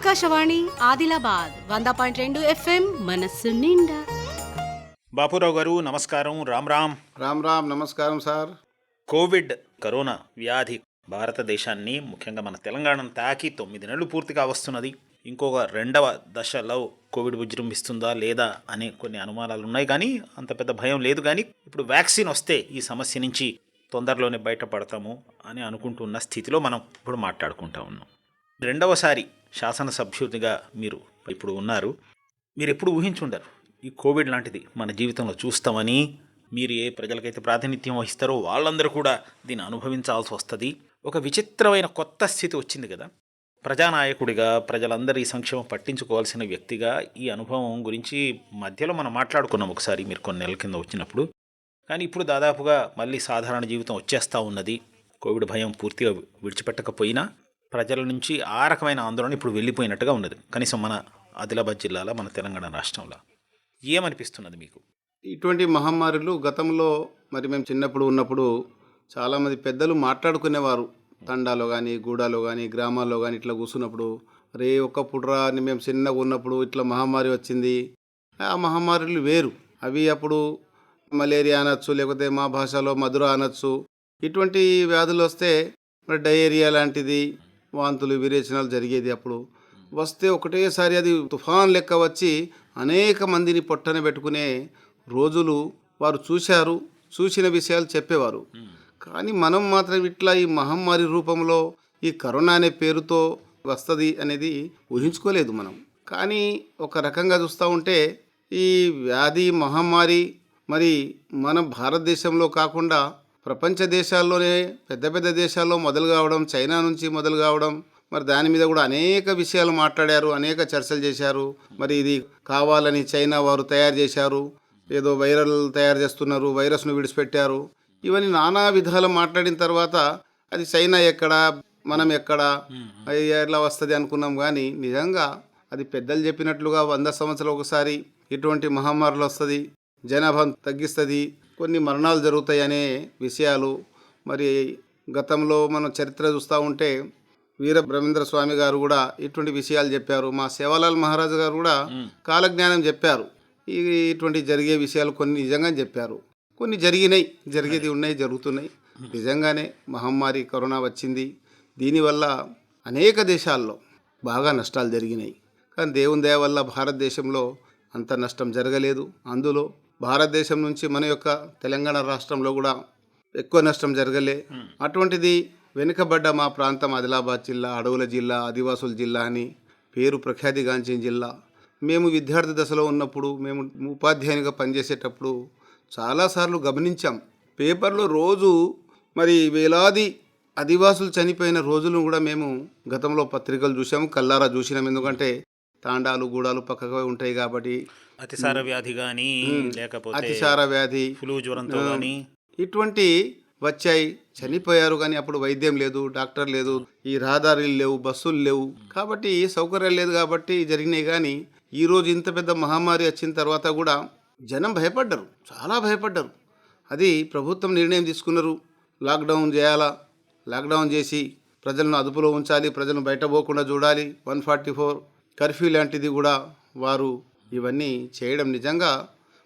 Akashvani Adilabad 100.2 FM మనస్సు నిండా. బాపురావు గారు నమస్కారం. రామ్ రామ్. రామ్ రామ్, నమస్కారం సార్. కోవిడ్ కరోనా వ్యాధి భారతదేశాన్ని, ముఖ్యంగా మన తెలంగాణను తాకి 9 నెలలు పూర్తిగా వస్తున్నది. ఇంకొక రెండవ దశలో కోవిడ్ విజృంభిస్తుందా లేదా అనే కొన్ని అనుమానాలు ఉన్నాయి, కానీ అంత పెద్ద భయం లేదు. కానీ ఇప్పుడు వ్యాక్సిన్ వస్తే ఈ సమస్య నుంచి తొందరలోనే బయటపడతాము అని అనుకుంటున్న స్థితిలో మనం ఇప్పుడు మాట్లాడుకుంటా ఉన్నాం. రెండవసారి శాసనసభ్యునిగా మీరు ఇప్పుడు ఉన్నారు. మీరు ఎప్పుడు ఊహించుండరు ఈ కోవిడ్ లాంటిది మన జీవితంలో చూస్తామని. మీరు ఏ ప్రజలకైతే ప్రాతినిధ్యం వహిస్తారో వాళ్ళందరూ కూడా దీన్ని అనుభవించాల్సి వస్తుంది. ఒక విచిత్రమైన కొత్త స్థితి వచ్చింది కదా. ప్రజానాయకుడిగా, ప్రజలందరి సంక్షేమం పట్టించుకోవాల్సిన వ్యక్తిగా ఈ అనుభవం గురించి మధ్యలో మనం మాట్లాడుకున్నాం ఒకసారి, మీరు కొన్ని నెలల కింద వచ్చినప్పుడు. కానీ ఇప్పుడు దాదాపుగా మళ్ళీ సాధారణ జీవితం వచ్చేస్తూ ఉన్నది. కోవిడ్ భయం పూర్తిగా విడిచిపెట్టకపోయినా ప్రజల నుంచి ఆ రకమైన ఆందోళన ఇప్పుడు వెళ్ళిపోయినట్టుగా ఉన్నది. కనీసం మన ఆదిలాబాద్ జిల్లాలో, మన తెలంగాణ రాష్ట్రంలో ఏమనిపిస్తున్నది మీకు? ఇటువంటి మహమ్మారులు గతంలో మరి మేము చిన్నప్పుడు ఉన్నప్పుడు చాలామంది పెద్దలు మాట్లాడుకునేవారు. తండాలో కానీ, గూడాలో కానీ, గ్రామాల్లో కానీ ఇట్లా కూర్చున్నప్పుడు, రే ఒక్కప్పుడురా అని మేము చిన్నగా ఉన్నప్పుడు ఇట్లా మహమ్మారి వచ్చింది. ఆ మహమ్మారులు వేరు. అవి అప్పుడు మలేరియా అనొచ్చు, లేకపోతే మా భాషలో మధుర అనొచ్చు. ఇటువంటి వ్యాధులు వస్తే మరి డయేరియా లాంటిది, వాంతులు విరేచనాలు జరిగేది. అప్పుడు వస్తే ఒకటేసారి అది తుఫాన్ లెక్క వచ్చి అనేక మందిని పొట్టన పెట్టుకునే రోజులు వారు చూశారు. చూసిన విషయాలు చెప్పేవారు. కానీ మనం మాత్రం ఇట్లా ఈ మహమ్మారి రూపంలో ఈ కరోనా అనే పేరుతో వస్తుంది అనేది ఊహించుకోలేదు మనం. కానీ ఒక రకంగా చూస్తూ ఉంటే ఈ వ్యాధి మహమ్మారి మరి మన భారతదేశంలో కాకుండా ప్రపంచ దేశాల్లోనే, పెద్ద పెద్ద దేశాల్లో మొదలు కావడం, చైనా నుంచి మొదలు కావడం, మరి దాని మీద కూడా అనేక విషయాలు మాట్లాడారు, అనేక చర్చలు చేశారు. మరి ఇది కావాలని చైనా వారు తయారు చేశారు, ఏదో వైరల్ తయారు చేస్తున్నారు, వైరస్ను విడిచిపెట్టారు. ఇవన్నీ నానా విధాలు మాట్లాడిన తర్వాత అది చైనా ఎక్కడా, మనం ఎక్కడా, ఎట్లా వస్తుంది అనుకున్నాం. కానీ నిజంగా అది పెద్దలు చెప్పినట్లుగా 100 సంవత్సరాలు ఒకసారి ఇటువంటి మహమ్మారులు వస్తుంది, జనాభాను తగ్గిస్తుంది, కొన్ని మరణాలు జరుగుతాయి అనే విషయాలు. మరి గతంలో మనం చరిత్ర చూస్తూ ఉంటే వీర బ్రహ్మేంద్ర స్వామి గారు కూడా ఇటువంటి విషయాలు చెప్పారు. మా సేవాలాల్ మహారాజు గారు కూడా కాలజ్ఞానం చెప్పారు. ఇటువంటి జరిగే విషయాలు కొన్ని నిజంగా చెప్పారు, కొన్ని జరిగినాయి, జరిగేది ఉన్నాయి, జరుగుతున్నాయి. నిజంగానే మహమ్మారి కరోనా వచ్చింది. దీనివల్ల అనేక దేశాల్లో బాగా నష్టాలు జరిగినాయి. కానీ దేవుని దయ వల్ల భారతదేశంలో అంత నష్టం జరగలేదు. అందులో భారతదేశం నుంచి మన యొక్క తెలంగాణ రాష్ట్రంలో కూడా ఎక్కువ నష్టం జరగలే. అటువంటిది వెనుకబడ్డ మా ప్రాంతం ఆదిలాబాద్ జిల్లా, అడవుల జిల్లా, ఆదివాసుల జిల్లా అని పేరు ప్రఖ్యాతిగాంచిన జిల్లా. మేము విద్యార్థి దశలో ఉన్నప్పుడు, మేము ఉపాధ్యాయునిగా పనిచేసేటప్పుడు చాలాసార్లు గమనించాం. పేపర్లో రోజు మరి వేలాది ఆదివాసులు చనిపోయిన రోజులను కూడా మేము గతంలో పత్రికలు చూసాము, కల్లారా చూసినాం. ఎందుకంటే తాండాలు, గూడాలు పక్కగా ఉంటాయి కాబట్టి. అతిసార వ్యాధి కానీ, లేకపోతే అతిసార వ్యాధి, ఫ్లూ జ్వరంతో కానీ ఇటువంటి వచ్చాయి, చనిపోయారు. కానీ అప్పుడు వైద్యం లేదు, డాక్టర్ లేదు, ఈ రహదారులు లేవు, బస్సులు లేవు, కాబట్టి సౌకర్యాలు లేదు, కాబట్టి జరిగినాయి. కానీ ఈరోజు ఇంత పెద్ద మహమ్మారి వచ్చిన తర్వాత కూడా జనం భయపడ్డారు, చాలా భయపడ్డారు. అది ప్రభుత్వం నిర్ణయం తీసుకున్నారు, లాక్డౌన్ చేయాలా, లాక్డౌన్ చేసి ప్రజలను అదుపులో ఉంచాలి, ప్రజలను బయట పోకుండా చూడాలి, 144 కర్ఫ్యూ లాంటిది కూడా వారు ఇవన్నీ చేయడం. నిజంగా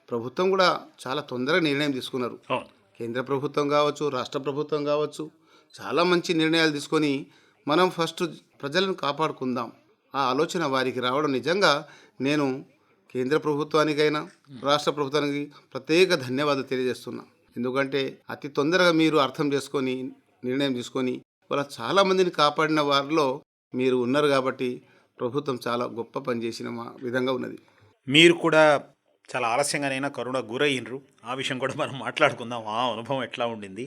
ప్రభుత్వం కూడా చాలా తొందరగా నిర్ణయం తీసుకున్నారు. కేంద్ర ప్రభుత్వం కావచ్చు, రాష్ట్ర ప్రభుత్వం కావచ్చు, చాలా మంచి నిర్ణయాలు తీసుకొని మనం ఫస్ట్ ప్రజలను కాపాడుకుందాం ఆ ఆలోచన వారికి రావడం నిజంగా నేను కేంద్ర ప్రభుత్వానికైనా రాష్ట్ర ప్రభుత్వానికి ప్రత్యేక ధన్యవాదాలు తెలియజేస్తున్నా. ఎందుకంటే అతి తొందరగా మీరు అర్థం చేసుకొని నిర్ణయం తీసుకొని వాళ్ళ చాలామందిని కాపాడిన వారిలో మీరు ఉన్నారు. కాబట్టి ప్రభుత్వం చాలా గొప్ప పని చేసిన విధంగా ఉన్నది. మీరు కూడా చాలా ఆలస్యంగానైనా కరోనా గురయ్యిండ్రు. ఆ విషయం కూడా మనం మాట్లాడుకుందాం. ఆ అనుభవం ఎట్లా ఉండింది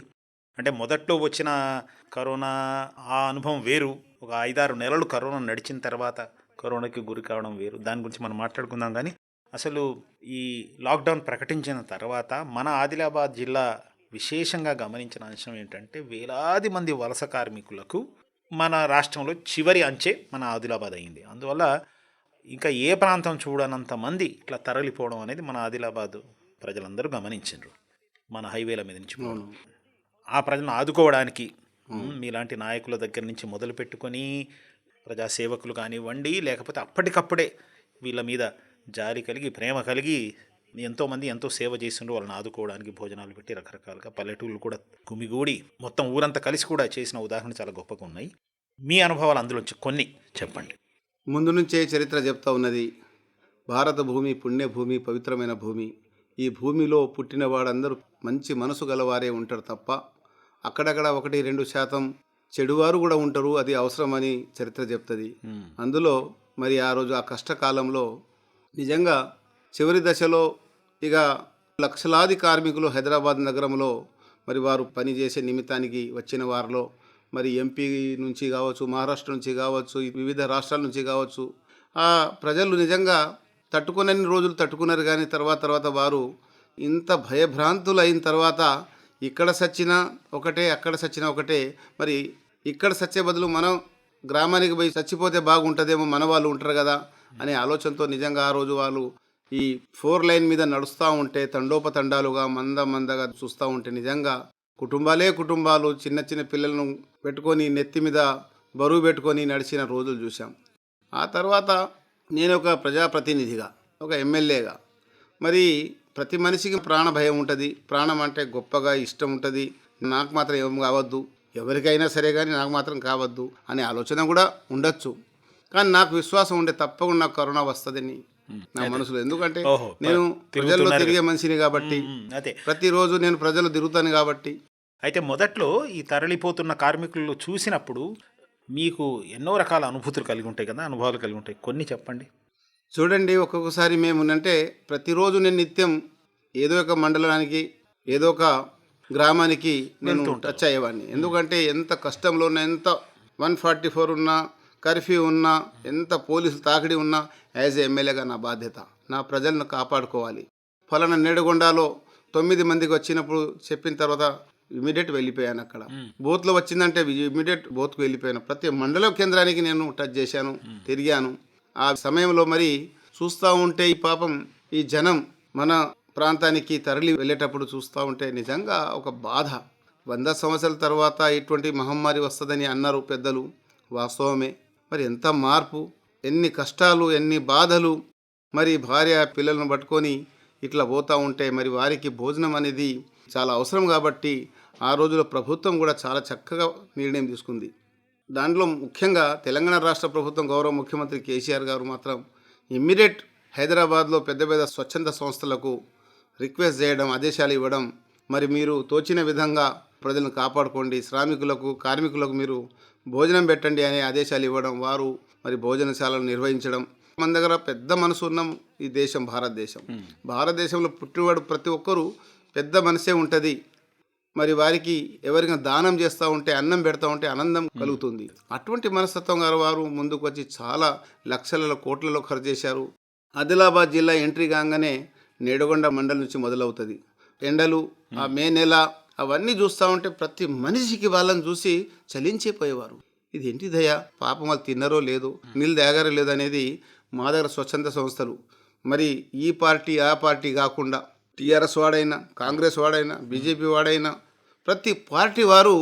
అంటే, మొదట్లో వచ్చిన కరోనా ఆ అనుభవం వేరు, ఒక 5-6 నెలలు కరోనా నడిచిన తర్వాత కరోనాకి గురి కావడం వేరు. దాని గురించి మనం మాట్లాడుకుందాం. కానీ అసలు ఈ లాక్డౌన్ ప్రకటించిన తర్వాత మన ఆదిలాబాద్ జిల్లా విశేషంగా గమనించిన అంశం ఏంటంటే, వేలాది మంది వలస కార్మికులకు మన రాష్ట్రంలో చివరి అంచే మన ఆదిలాబాద్ అయింది. అందువల్ల ఇంకా ఏ ప్రాంతం చూడనంత మంది ఇట్లా తరలిపోవడం అనేది మన ఆదిలాబాద్ ప్రజలందరూ గమనించారు. మన హైవేల మీద నుంచి ఆ ప్రజలను ఆదుకోవడానికి మీలాంటి నాయకుల దగ్గర నుంచి మొదలు పెట్టుకొని ప్రజాసేవకులు కానివ్వండి, లేకపోతే అప్పటికప్పుడే వీళ్ళ మీద జాలి కలిగి ప్రేమ కలిగి ఎంతోమంది ఎంతో సేవ చేస్తుండ్రు, వాళ్ళని ఆదుకోవడానికి భోజనాలు పెట్టి రకరకాలుగా పల్లెటూళ్ళు కూడా గుమిగూడి మొత్తం ఊరంతా కలిసి కూడా చేసిన ఉదాహరణ చాలా గొప్పగా ఉన్నాయి. మీ అనుభవాలు అందులోంచి కొన్ని చెప్పండి. ముందు నుంచే చరిత్ర చెప్తా ఉన్నది. భారత భూమి పుణ్యభూమి, పవిత్రమైన భూమి. ఈ భూమిలో పుట్టిన వాడందరూ మంచి మనసు గలవారే ఉంటారు తప్ప అక్కడక్కడ 1-2% చెడువారు కూడా ఉంటారు. అది అవసరమని చరిత్ర చెప్తుంది. అందులో మరి ఆ రోజు ఆ కష్టకాలంలో నిజంగా చివరి దశలో ఇక లక్షలాది కార్మికులు హైదరాబాద్ నగరంలో మరి వారు పనిచేసే నిమిత్తానికి వచ్చిన వారిలో మరి ఎంపీ నుంచి కావచ్చు, మహారాష్ట్ర నుంచి కావచ్చు, వివిధ రాష్ట్రాల నుంచి కావచ్చు, ఆ ప్రజలు నిజంగా తట్టుకునన్ని రోజులు తట్టుకున్నారు. కానీ తర్వాత వారు ఇంత భయభ్రాంతులు అయిన తర్వాత ఇక్కడ సచ్చినా ఒకటే, అక్కడ సచ్చినా ఒకటే, మరి ఇక్కడ సచ్చే బదులు మనం గ్రామానికి పోయి చచ్చిపోతే బాగుంటుందేమో, మన వాళ్ళు ఉంటారు కదా అనే ఆలోచనతో నిజంగా ఆ రోజు వాళ్ళు ఈ 4 లైన్ మీద నడుస్తూ ఉంటే తండోపతండాలుగా మందగా చూస్తూ ఉంటే నిజంగా కుటుంబాలు చిన్న చిన్న పిల్లలను పెట్టుకొని నెత్తి మీద బరువు పెట్టుకొని నడిచిన రోజులు చూసాం. ఆ తర్వాత నేను ఒక ప్రజాప్రతినిధిగా, ఒక ఎమ్మెల్యేగా, మరి ప్రతి మనిషికి ప్రాణ భయం ఉంటుంది. ప్రాణం అంటే గొప్పగా ఇష్టం ఉంటుంది. నాకు మాత్రం ఏం కావద్దు, ఎవరికైనా సరే కానీ నాకు మాత్రం కావద్దు అనే ఆలోచన కూడా ఉండొచ్చు. కానీ నాకు విశ్వాసం ఉండే తప్పకుండా నాకు కరోనా వస్తుందని నా మనసులో. ఎందుకంటే నేను ప్రజల్లో తిరిగే మనిషిని కాబట్టి, ప్రతిరోజు నేను ప్రజలు తిరుగుతాను కాబట్టి. అయితే మొదట్లో ఈ తరలిపోతున్న కార్మికులు చూసినప్పుడు మీకు ఎన్నో రకాల అనుభూతులు కలిగి ఉంటాయి కదా, అనుభవాలు కలిగి ఉంటాయి, కొన్ని చెప్పండి. చూడండి, ఒక్కొక్కసారి అంటే ప్రతిరోజు నేను నిత్యం ఏదో ఒక మండలానికి, ఏదో ఒక గ్రామానికి నేను టచ్ అయ్యేవాడిని. ఎందుకంటే ఎంత కష్టంలో ఉన్నా, ఎంత 144 ఉన్నా, కర్ఫ్యూ ఉన్నా, ఎంత పోలీసులు తాకిడి ఉన్నా, యాజ్ ఏ ఎమ్మెల్యేగా నా బాధ్యత నా ప్రజలను కాపాడుకోవాలి. ఫలానా నేడుగొండలో 9 మందికి వచ్చినప్పుడు చెప్పిన తర్వాత ఇమీడియట్ వెళ్ళిపోయాను. అక్కడ బూత్లో వచ్చిందంటే ఇమీడియట్ బూత్కు వెళ్ళిపోయాను. ప్రతి మండల కేంద్రానికి నేను టచ్ చేశాను, తిరిగాను. ఆ సమయంలో మరి చూస్తూ ఉంటే ఈ పాపం ఈ జనం మన ప్రాంతానికి తరలి వెళ్ళేటప్పుడు చూస్తూ ఉంటే నిజంగా ఒక బాధ. 100 సంవత్సరాల తర్వాత ఇటువంటి మహమ్మారి వస్తుందని అన్నారు పెద్దలు, వాస్తవమే. మరి ఎంత మార్పు, ఎన్ని కష్టాలు, ఎన్ని బాధలు. మరి భార్య పిల్లలను పట్టుకొని ఇట్లా పోతూ ఉంటే మరి వారికి భోజనం అనేది చాలా అవసరం. కాబట్టి ఆ రోజులో ప్రభుత్వం కూడా చాలా చక్కగా నిర్ణయం తీసుకుంది. దాంట్లో ముఖ్యంగా తెలంగాణ రాష్ట్ర ప్రభుత్వం గౌరవ ముఖ్యమంత్రి కేసీఆర్ గారు మాత్రం ఇమ్మీడియట్ హైదరాబాద్లో పెద్ద స్వచ్ఛంద సంస్థలకు రిక్వెస్ట్ చేయడం, ఆదేశాలు ఇవ్వడం, మరి మీరు తోచిన విధంగా ప్రజలను కాపాడుకోండి, శ్రామికులకు కార్మికులకు మీరు భోజనం పెట్టండి అనే ఆదేశాలు ఇవ్వడం, వారు మరి భోజనశాలను నిర్వహించడం. మన దగ్గర పెద్ద మనసు ఉన్నాం. ఈ దేశం భారతదేశంలో పుట్టినవాడు ప్రతి ఒక్కరూ పెద్ద మనసే ఉంటుంది. మరి వారికి ఎవరికైనా దానం చేస్తూ ఉంటే, అన్నం పెడతా ఉంటే ఆనందం కలుగుతుంది. అటువంటి మనస్తత్వం గారు వారు ముందుకు వచ్చి చాలా లక్షలలో కోట్లలో ఖర్చు చేశారు. ఆదిలాబాద్ జిల్లా ఎంట్రీ కాగానే నేడుగొండ మండలం నుంచి మొదలవుతుంది. ఎండలు, ఆ మే నెల అవన్నీ చూస్తూ ఉంటే ప్రతి మనిషికి వాళ్ళని చూసి చలించిపోయేవారు. ఇది ఏంటి దయా, పాపం వాళ్ళు తిన్నారో లేదో, నీళ్ళు తాగారో లేదో అనేది. మా దగ్గర స్వచ్ఛంద సంస్థలు మరి ఈ పార్టీ ఆ పార్టీ కాకుండా టీఆర్ఎస్ వాడైనా, కాంగ్రెస్ వాడైనా, బీజేపీ వాడైనా ప్రతి పార్టీ వారు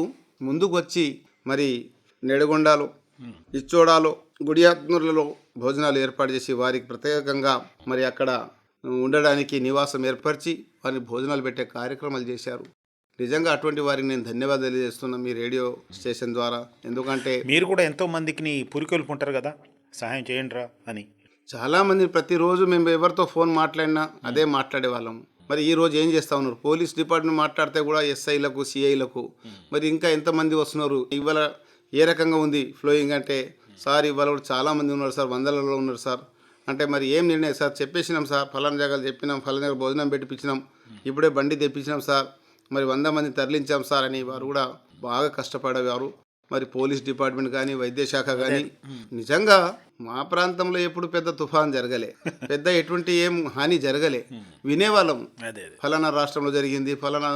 ముందుకు వచ్చి మరి నేడుగొండలో, ఇచ్చోడాలో, గుడియాత్మూర్లలో భోజనాలు ఏర్పాటు చేసి వారికి ప్రత్యేకంగా మరి అక్కడ ఉండడానికి నివాసం ఏర్పరిచి వారిని భోజనాలు పెట్టే కార్యక్రమాలు చేశారు. నిజంగా అటువంటి వారికి నేను ధన్యవాదాలు తెలియజేస్తున్నాను మీ రేడియో స్టేషన్ ద్వారా. ఎందుకంటే మీరు కూడా ఎంతో మందికి పురికొల్పుంటారు కదా, సహాయం చేయండిరా అని. చాలామంది ప్రతిరోజు మేము ఎవరితో ఫోన్ మాట్లాడినా అదే మాట్లాడేవాళ్ళం. మరి ఈరోజు ఏం చేస్తూ ఉన్నారు, పోలీస్ డిపార్ట్మెంట్ మాట్లాడితే కూడా ఎస్ఐలకు, సిఐలకు మరి ఇంకా ఎంతమంది వస్తున్నారు. ఇవాళ ఏ రకంగా ఉంది ఫ్లోయింగ్ అంటే, సార్ ఇవాళ కూడా చాలామంది ఉన్నారు సార్, 100లలో ఉన్నారు సార్ అంటే మరి ఏం నిర్ణయం సార్, చెప్పేసినాం సార్, ఫలానా జాగాలు చెప్పినాం, ఫలానా జాగా భోజనం పెట్టిపించినాం, ఇప్పుడే బండి తెప్పించినాం సార్, మరి 100 మంది తరలించాం సార్ అని వారు కూడా బాగా కష్టపడేవారు. మరి పోలీస్ డిపార్ట్మెంట్ కానీ, వైద్య శాఖ కానీ నిజంగా మా ప్రాంతంలో ఎప్పుడు పెద్ద తుఫాన్ జరగలే, పెద్ద ఎటువంటి ఏం హాని జరగలే. వినేవాళ్ళము, ఫలానా రాష్ట్రంలో జరిగింది, ఫలానా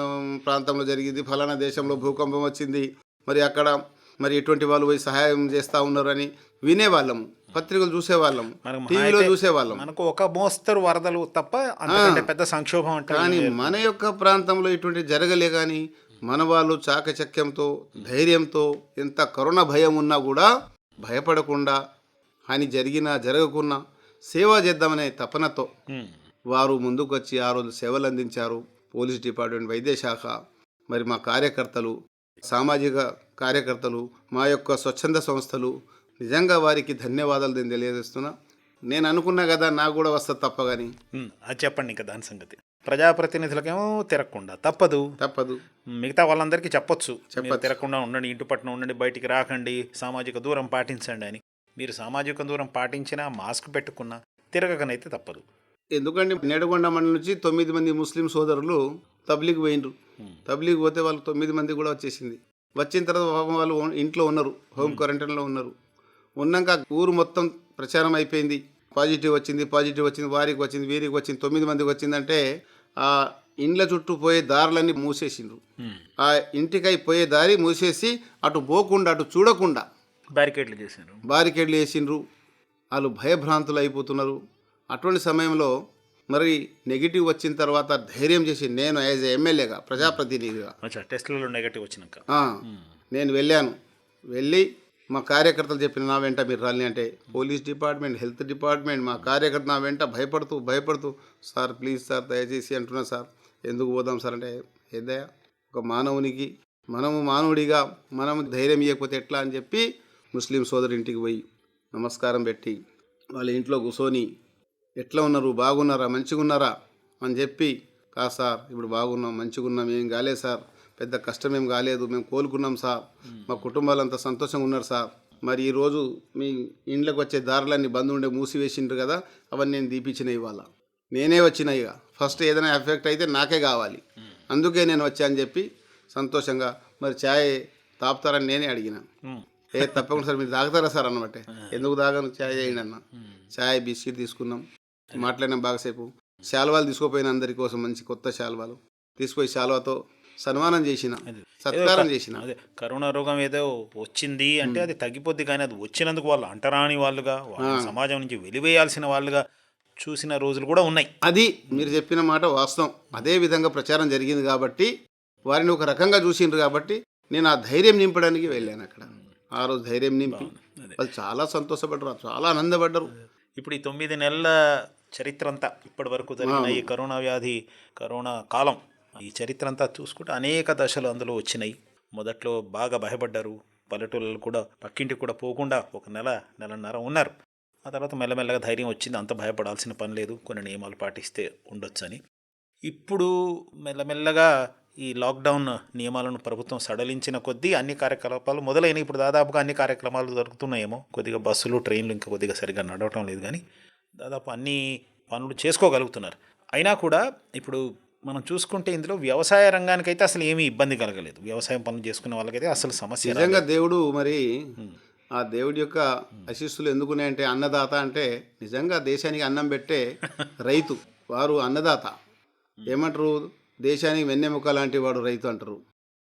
ప్రాంతంలో జరిగింది, ఫలానా దేశంలో భూకంపం వచ్చింది, మరి అక్కడ మరి ఎటువంటి వాళ్ళు పోయి సహాయం చేస్తూ ఉన్నారని వినేవాళ్ళము, పత్రికలు చూసేవాళ్ళము, టీవీలో చూసేవాళ్ళం. మనకు ఒక మోస్తరు వరదలు తప్ప పెద్ద సంక్షోభం అంటే. కానీ మన యొక్క ప్రాంతంలో ఇటువంటి జరగలే. కానీ మన వాళ్ళు చాకచక్యంతో, ధైర్యంతో, ఎంత కరోనా భయం ఉన్నా కూడా భయపడకుండా హాని జరిగినా జరగకున్నా సేవ చేద్దామనే తపనతో వారు ముందుకు వచ్చి ఆ రోజు సేవలు అందించారు. పోలీస్ డిపార్ట్మెంట్, వైద్య శాఖ, మరి మా కార్యకర్తలు, సామాజిక కార్యకర్తలు, మా యొక్క స్వచ్ఛంద సంస్థలు, నిజంగా వారికి ధన్యవాదాలు నేను తెలియజేస్తున్నా. నేను అనుకున్నా కదా నాకు కూడా వస్తుంది తప్పగాని. అది చెప్పండి ఇంకా దాని సంగతి. ప్రజాప్రతినిధులకేమో తిరగకుండా తప్పదు. మిగతా వాళ్ళందరికీ చెప్పొచ్చు, తిరగకుండా ఉండండి, ఇంటి పట్టున ఉండండి, బయటికి రాకండి, సామాజిక దూరం పాటించండి అని. మీరు సామాజిక దూరం పాటించినా, మాస్క్ పెట్టుకున్నా, తిరగకనైతే తప్పదు. ఎందుకంటే నేడగొండ మండలం నుంచి 9 మంది ముస్లిం సోదరులు తబ్లీగ్ పోయినరు. తబ్లీగ్ పోతే వాళ్ళు 9 మంది కూడా వచ్చేసింది. వచ్చిన తర్వాత పాపం వాళ్ళు ఇంట్లో ఉన్నారు, హోమ్ క్వారంటైన్లో ఉన్నారు. ఉన్నాక ఊరు మొత్తం ప్రచారం అయిపోయింది, పాజిటివ్ వచ్చింది, వారికి వచ్చింది, వీరికి వచ్చింది, 9 మందికి వచ్చిందంటే ఆ ఇండ్ల చుట్టూ పోయే దారులన్నీ మూసేసిండ్రు. ఆ ఇంటికై పోయే దారి మూసేసి అటు పోకుండా, అటు చూడకుండా బ్యారికేడ్లు వేసిండ్రు. వాళ్ళు భయభ్రాంతులు అయిపోతున్నారు. అటువంటి సమయంలో మరి నెగిటివ్ వచ్చిన తర్వాత ధైర్యం చేసి నేను యాజ్ ఏ ఎమ్మెల్యేగా, ప్రజాప్రతినిధిగా టెస్టులలో నెగిటివ్ వచ్చినాక నేను వెళ్ళి మా కార్యకర్తలు చెప్పిన నా వెంట మీరు రాలి అంటే పోలీస్ డిపార్ట్మెంట్, హెల్త్ డిపార్ట్మెంట్, మా కార్యకర్త నా వెంట భయపడుతూ సార్ ప్లీజ్ సార్ దయచేసి అంటున్నా సార్, ఎందుకు పోదాం సార్ అంటే ఏదయ్యా ఒక మానవునికి మానవుడిగా మనం ధైర్యం ఇవ్వకపోతే ఎట్లా అని చెప్పి ముస్లిం సోదరు ఇంటికి పోయి నమస్కారం పెట్టి వాళ్ళ ఇంట్లో కూర్చొని ఎట్లా ఉన్నారు, బాగున్నారా, మంచిగా ఉన్నారా అని చెప్పి, కా సార్ ఇప్పుడు బాగున్నాం, మంచిగా ఉన్నాం, ఏం కాలేదు సార్, పెద్ద కష్టం ఏం కాలేదు, మేము కోలుకున్నాం సార్, మా కుటుంబాలంతా సంతోషంగా ఉన్నారు సార్, మరి ఈరోజు మీ ఇండ్లకు వచ్చే దారులన్నీ బంద్ ఉండే మూసివేసిండ్రు కదా, అవన్నీ నేను దీపించిన ఇవాళ నేనే వచ్చిన. ఇక ఫస్ట్ ఏదైనా ఎఫెక్ట్ అయితే నాకే కావాలి, అందుకే నేను వచ్చా అని చెప్పి సంతోషంగా మరి ఛాయ్ తాపుతారని నేనే అడిగిన. తప్పకుండా సార్ మీరు తాగుతారా సార్ అన్నమాట. ఎందుకు తాగను, ఛాయ్ చేయండి అన్న. ఛాయ్ బిస్కెట్ తీసుకున్నాం, మాట్లాడినాం బాగాసేపు. శాల్వాలు తీసుకుపోయిన అందరి కోసం మంచి కొత్త శాల్వాలు తీసుకుపోయి శాల్వాతో సన్మానం చేసిన, సత్కారం చేసిన. అదే కరోనా రోగం ఏదో వచ్చింది అంటే అది తగ్గిపోద్ది, కానీ అది వచ్చినందుకు వాళ్ళు అంటరాని వాళ్ళుగా, సమాజం నుంచి వెలివేయాల్సిన వాళ్ళుగా చూసిన రోజులు కూడా ఉన్నాయి. అది మీరు చెప్పిన మాట వాస్తవం. అదే విధంగా ప్రచారం జరిగింది కాబట్టి వారిని ఒక రకంగా చూసిండ్రు కాబట్టి నేను ఆ ధైర్యం నింపడానికి వెళ్ళాను అక్కడ. ఆ రోజు ధైర్యం నింపి వాళ్ళు చాలా సంతోషపడ్డారు, చాలా ఆనందపడ్డారు. ఇప్పుడు ఈ 9 నెలల చరిత్ర అంతా ఇప్పటి వరకు జరిగిన ఈ కరోనా వ్యాధి, కరోనా కాలం, ఈ చరిత్ర అంతా చూసుకుంటే అనేక దశలు అందులో వచ్చినాయి. మొదట్లో బాగా భయపడ్డారు, పల్లెటూళ్ళలో కూడా పక్కింటికి కూడా పోకుండా ఒక నెలన్నర ఉన్నారు. ఆ తర్వాత మెల్లమెల్లగా ధైర్యం వచ్చింది, అంత భయపడాల్సిన పని లేదు, కొన్ని నియమాలు పాటిస్తే ఉండొచ్చని. ఇప్పుడు మెల్లమెల్లగా ఈ లాక్డౌన్ నియమాలను ప్రభుత్వం సడలించిన కొద్దీ అన్ని కార్యకలాపాలు మొదలైనవి. ఇప్పుడు దాదాపుగా అన్ని కార్యక్రమాలు జరుగుతున్నాయేమో, కొద్దిగా బస్సులు, ట్రైన్లు ఇంకా కొద్దిగా సరిగ్గా నడవటం లేదు, కానీ దాదాపు అన్ని పనులు చేసుకోగలుగుతున్నారు. అయినా కూడా ఇప్పుడు మనం చూసుకుంటే ఇందులో వ్యవసాయ రంగానికైతే అసలు ఏమీ ఇబ్బంది కలగలేదు. వ్యవసాయం పనులు చేసుకునే వాళ్ళకైతే అసలు సమస్య. నిజంగా దేవుడు మరి ఆ దేవుడి యొక్క ఆశీస్సులు ఎందుకున్నాయంటే, అన్నదాత అంటే నిజంగా దేశానికి అన్నం పెట్టే రైతు, వారు అన్నదాత. ఏమంటారు, దేశానికి వెన్నెముక లాంటి వాడు రైతు అంటారు,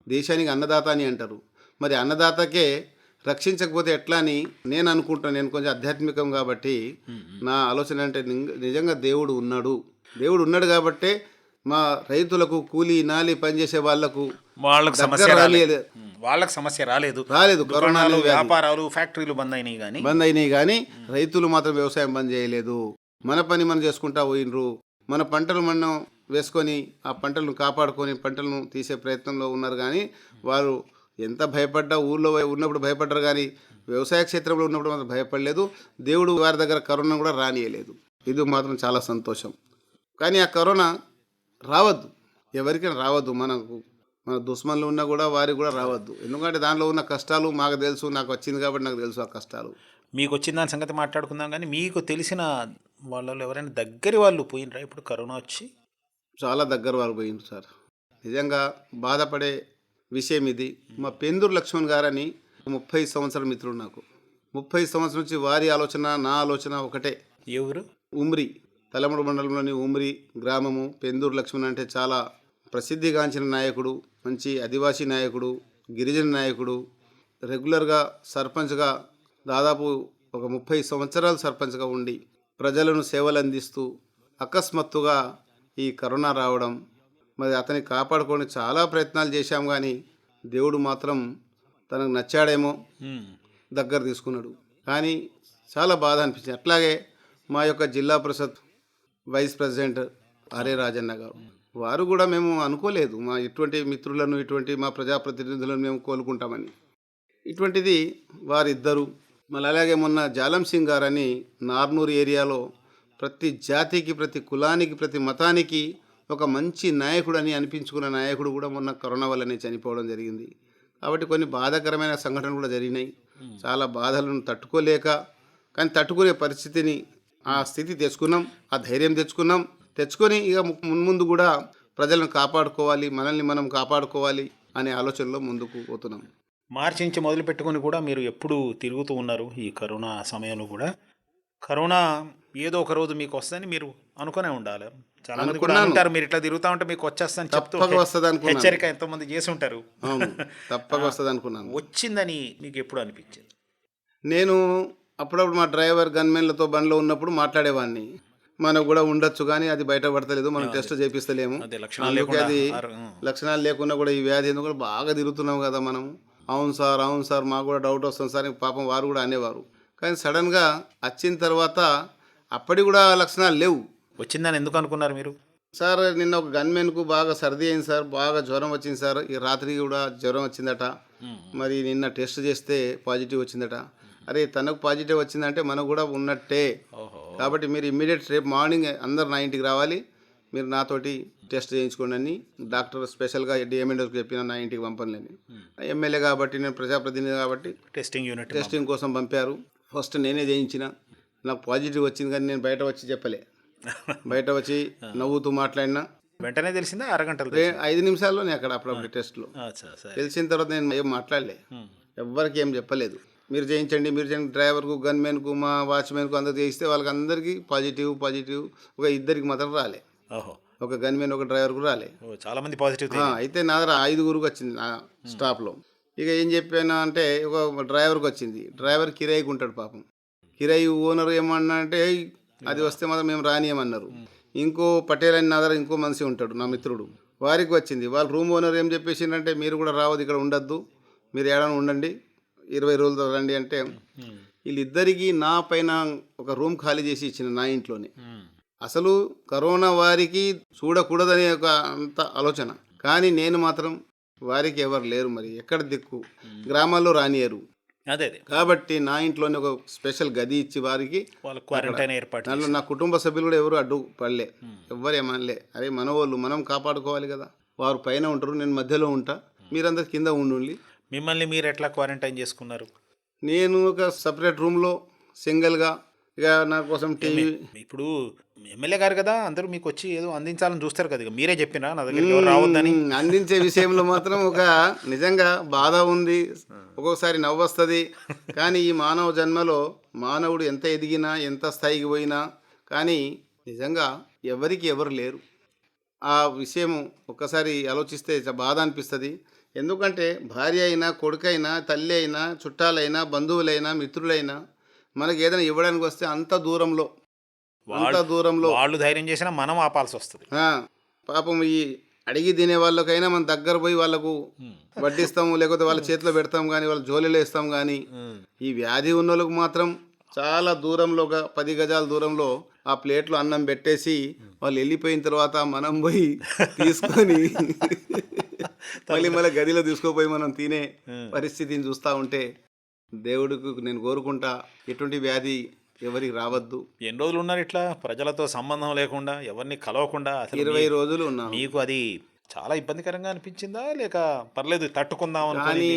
దేశానికి అన్నదాత అని అంటారు. మరి అన్నదాతకే రక్షించకపోతే ఎట్లా అని నేను అనుకుంటాను. నేను కొంచెం ఆధ్యాత్మికం కాబట్టి నా ఆలోచన అంటే నిజంగా దేవుడు ఉన్నాడు కాబట్టే మా రైతులకు, కూలీ నాలి పనిచేసే వాళ్ళకు సమస్య రాలేదు. కరోనాలో వ్యాపారాలు, ఫ్యాక్టరీలు బంద్ అయినాయి కానీ రైతులు మాత్రం వ్యవసాయం బంద్ చేయలేదు. మన పని మనం చేసుకుంటా పోయినరు. మన పంటలు మనం వేసుకొని ఆ పంటలను కాపాడుకొని పంటలను తీసే ప్రయత్నంలో ఉన్నారు. కానీ వారు ఎంత భయపడ్డా, ఊళ్ళో ఉన్నప్పుడు భయపడ్డారు, కానీ వ్యవసాయ క్షేత్రంలో ఉన్నప్పుడు మాత్రం భయపడలేదు. దేవుడు వారి దగ్గర కరోనా కూడా రానియలేదు. ఇది మాత్రం చాలా సంతోషం. కానీ ఆ కరోనా రావద్దు, ఎవరికైనా రావద్దు. మన దుష్మన్లు ఉన్నా కూడా వారికి కూడా రావద్దు. ఎందుకంటే దానిలో ఉన్న కష్టాలు మాకు తెలుసు, నాకు వచ్చింది కాబట్టి నాకు తెలుసు ఆ కష్టాలు. మీకు వచ్చిన దాని సంగతి మాట్లాడుకుందాం, కానీ మీకు తెలిసిన వాళ్ళలో ఎవరైనా దగ్గర వాళ్ళు పోయినరా ఇప్పుడు కరోనా వచ్చి? చాలా దగ్గర వాళ్ళు పోయిండ్రు సార్. నిజంగా బాధపడే విషయం ఇది. మా పెందూరు లక్ష్మణ్ గారని 30 సంవత్సరాల మిత్రుడు నాకు. 30 సంవత్సరం నుంచి వారి ఆలోచన, నా ఆలోచన ఒకటే. ఎవరు? ఉమ్రి, తలమడు మండలంలోని ఉమ్రి గ్రామము. పెందూరు లక్ష్మణ్ అంటే చాలా ప్రసిద్ధిగాంచిన నాయకుడు, మంచి ఆదివాసీ నాయకుడు, గిరిజన నాయకుడు. రెగ్యులర్గా సర్పంచ్గా దాదాపు ఒక 30 సంవత్సరాలు సర్పంచ్గా ఉండి ప్రజలను సేవలు అందిస్తూ అకస్మాత్తుగా ఈ కరోనా రావడం, మరి అతన్ని కాపాడుకొని చాలా ప్రయత్నాలు చేశాం. కానీ దేవుడు మాత్రం తనకు నచ్చాడేమో, దగ్గర తీసుకున్నాడు. కానీ చాలా బాధ అనిపించింది. అట్లాగే మా యొక్క జిల్లా పరిషత్ వైస్ ప్రెసిడెంట్ ఆర్ఏ రాజన్న గారు, వారు కూడా మేము అనుకోలేదు మా ఇటువంటి మిత్రులను, ఇటువంటి మా ప్రజాప్రతినిధులను మేము కోలుకుంటామని. ఇటువంటిది వారిద్దరు. మళ్ళీ అలాగే మొన్న జాలం సింగ్ గారని నార్నూరు ఏరియాలో ప్రతి జాతికి, ప్రతి కులానికి, ప్రతి మతానికి ఒక మంచి నాయకుడని అనిపించుకున్న నాయకుడు కూడా మొన్న కరోనా వల్లనే చనిపోవడం జరిగింది. కాబట్టి కొన్ని బాధాకరమైన సంఘటనలు కూడా జరిగినాయి. చాలా బాధలను తట్టుకోలేక, కానీ తట్టుకునే పరిస్థితిని, ఆ స్థితి తెచ్చుకున్నాం, ఆ ధైర్యం తెచ్చుకొని ఇక మున్ముందు కూడా ప్రజలను కాపాడుకోవాలి, మనల్ని మనం కాపాడుకోవాలి అనే ఆలోచనలో ముందుకు పోతున్నాం. మార్చి నుంచి మొదలు పెట్టుకొని కూడా మీరు ఎప్పుడు తిరుగుతూ ఉన్నారు. ఈ కరోనా సమయంలో కూడా కరోనా ఏదో ఒక రోజు మీకు వస్తుందని మీరు అనుకునే ఉండాలి. చాలా మంది కూడా అంటారు, మీరు ఇట్లా తిరుగుతా ఉంటే మీకు వచ్చేస్తాను చెప్తూ హెచ్చరిక ఎంతోమంది చేసి ఉంటారు. తప్పక వస్తుంది అనుకున్నాను. వచ్చిందని మీకు ఎప్పుడు అనిపించింది? నేను అప్పుడప్పుడు మా డ్రైవర్ గన్మెన్లతో బండ్లో ఉన్నప్పుడు మాట్లాడేవాడిని, మనకు కూడా ఉండొచ్చు కానీ అది బయటపడతలేదు, మనం టెస్ట్ చేపిస్తలేము, అది లక్షణాలు లేకుండా కూడా ఈ వ్యాధి ఎందుకు కూడా బాగా తిరుగుతున్నాం కదా మనం. అవును సార్ మాకు కూడా డౌట్ వస్తుంది సార్, పాపం వారు కూడా అనేవారు. కానీ సడన్గా వచ్చిన తర్వాత అప్పటి కూడా లక్షణాలు లేవు. వచ్చిందని ఎందుకు అనుకున్నారు మీరు? సార్ నిన్న ఒక గన్మెన్కు బాగా సర్ది అయింది సార్, బాగా జ్వరం వచ్చింది సార్, ఈ రాత్రి కూడా జ్వరం వచ్చిందట, మరి నిన్న టెస్ట్ చేస్తే పాజిటివ్ వచ్చిందట. అరే తనకు పాజిటివ్ వచ్చిందంటే మనకు కూడా ఉన్నట్టే, కాబట్టి మీరు ఇమ్మీడియట్ రేపు మార్నింగ్ అందరు 9కి రావాలి, మీరు నాతోటి టెస్ట్ చేయించుకోండి అని డాక్టర్ స్పెషల్గా డిఎంఎన్ఓకి చెప్పిన 9కి పంపలేని. ఎమ్మెల్యే కాబట్టి, నేను ప్రజాప్రతినిధి కాబట్టి టెస్టింగ్ కోసం పంపారు. ఫస్ట్ నేనే చేయించిన, నాకు పాజిటివ్ వచ్చింది కానీ నేను బయట వచ్చి చెప్పలే. బయట వచ్చి నవ్వుతూ మాట్లాడినా వెంటనే తెలిసిందా? అరగంటలో 5 నిమిషాల్లోనే అక్కడ అప్పుడప్పుడు టెస్ట్లో తెలిసిన తర్వాత నేను ఏం మాట్లాడలే, ఎవ్వరికి ఏం చెప్పలేదు. మీరు చేయించండి డ్రైవర్కు, గన్మెన్కు, మా వాచ్మెన్కు అందరు చేయిస్తే వాళ్ళకి అందరికీ పాజిటివ్. ఒక 2కి మాత్రం రాలే, ఒక గన్మెన్ ఒక డ్రైవర్కు రాలే, చాలా మంది పాజిటివ్. అయితే నా దగ్గర 5గురికి వచ్చింది నా స్టాప్లో. ఇక ఏం చెప్పాను అంటే ఒక డ్రైవర్కి వచ్చింది. డ్రైవర్ కిరాయికి ఉంటాడు పాపం. కిరాయి ఓనర్ ఏమన్నా అంటే అది వస్తే మాత్రం మేము రానియమన్నారు. ఇంకో పటేల్ అని నా దగ్గర ఇంకో మనిషి ఉంటాడు నా మిత్రుడు, వారికి వచ్చింది. వాళ్ళ రూమ్ ఓనర్ ఏం చెప్పేసిందంటే మీరు కూడా రావద్దు, ఇక్కడ ఉండద్దు, మీరు ఏడాది ఉండండి, 20 రోజులు రండి అంటే వీళ్ళిద్దరికీ నా పైన ఒక రూమ్ ఖాళీ చేసి ఇచ్చిన నా ఇంట్లోనే. అసలు కరోనా వారికి చూడకూడదనే ఒక అంత ఆలోచన, కానీ నేను మాత్రం వారికి ఎవరు లేరు, మరి ఎక్కడ దిక్కు, గ్రామాల్లో రానియరు. అదే కాబట్టి నా ఇంట్లోనే ఒక స్పెషల్ గది ఇచ్చి వారికి క్వారంటైన్ ఏర్పాటు. దాంట్లో నా కుటుంబ సభ్యులు కూడా ఎవరు అడ్డు పడలే, ఎవ్వరు ఏమనలే. అరే మన వాళ్ళు మనం కాపాడుకోవాలి కదా, వారు పైన ఉంటారు, నేను మధ్యలో ఉంటా, మీరందరు కింద ఉండి. మిమ్మల్ని మీరు ఎట్లా క్వారంటైన్ చేసుకున్నారు? నేను ఒక సపరేట్ రూమ్లో సింగిల్గా, ఇక నా కోసం టీవీ. ఇప్పుడు ఎమ్మెల్యే గారు కదా, అందరూ మీకు వచ్చి ఏదో అందించాలని చూస్తారు కదా, మీరే చెప్పినా నా దగ్గర రావద్దని. అందించే విషయంలో మాత్రం ఒక నిజంగా బాధ ఉంది, ఒక్కొక్కసారి నవ్వు వస్తుంది. కానీ ఈ మానవ జన్మలో మానవుడు ఎంత ఎదిగినా, ఎంత స్థాయికి పోయినా కానీ నిజంగా ఎవరు లేరు. ఆ విషయం ఒక్కసారి ఆలోచిస్తే బాధ అనిపిస్తుంది. ఎందుకంటే భార్య అయినా, కొడుకైనా, తల్లి అయినా, చుట్టాలైనా, బంధువులైనా, మిత్రులైనా మనకి ఏదైనా ఇవ్వడానికి వస్తే అంత దూరంలో వాళ్ళు ధైర్యం చేసినా మనం ఆపాల్సి వస్తుంది. పాపం ఈ అడిగి తినే వాళ్ళకైనా మనం దగ్గర పోయి వాళ్ళకు వడ్డిస్తాము, లేకపోతే వాళ్ళ చేతిలో పెడతాం కానీ, వాళ్ళ జోలిలో ఇస్తాం కానీ, ఈ వ్యాధి ఉన్న వాళ్ళకు మాత్రం చాలా దూరంలో, ఒక 10 గజాల దూరంలో ఆ ప్లేట్లో అన్నం పెట్టేసి వాళ్ళు వెళ్ళిపోయిన తర్వాత మనం పోయి తీసుకొని మళ్ళీ గదిలో తీసుకుపోయి మనం తినే పరిస్థితిని చూస్తూ ఉంటే దేవుడికి నేను కోరుకుంటా ఎటువంటి వ్యాధి ఎవరికి రావద్దు. ఎన్ని రోజులు ఉన్నారు ఇట్లా ప్రజలతో సంబంధం లేకుండా, ఎవరిని కలవకుండా? 20 రోజులు ఉన్నా. మీకు అది చాలా ఇబ్బందికరంగా అనిపించిందా, లేక పర్లేదు తట్టుకుందాం? కానీ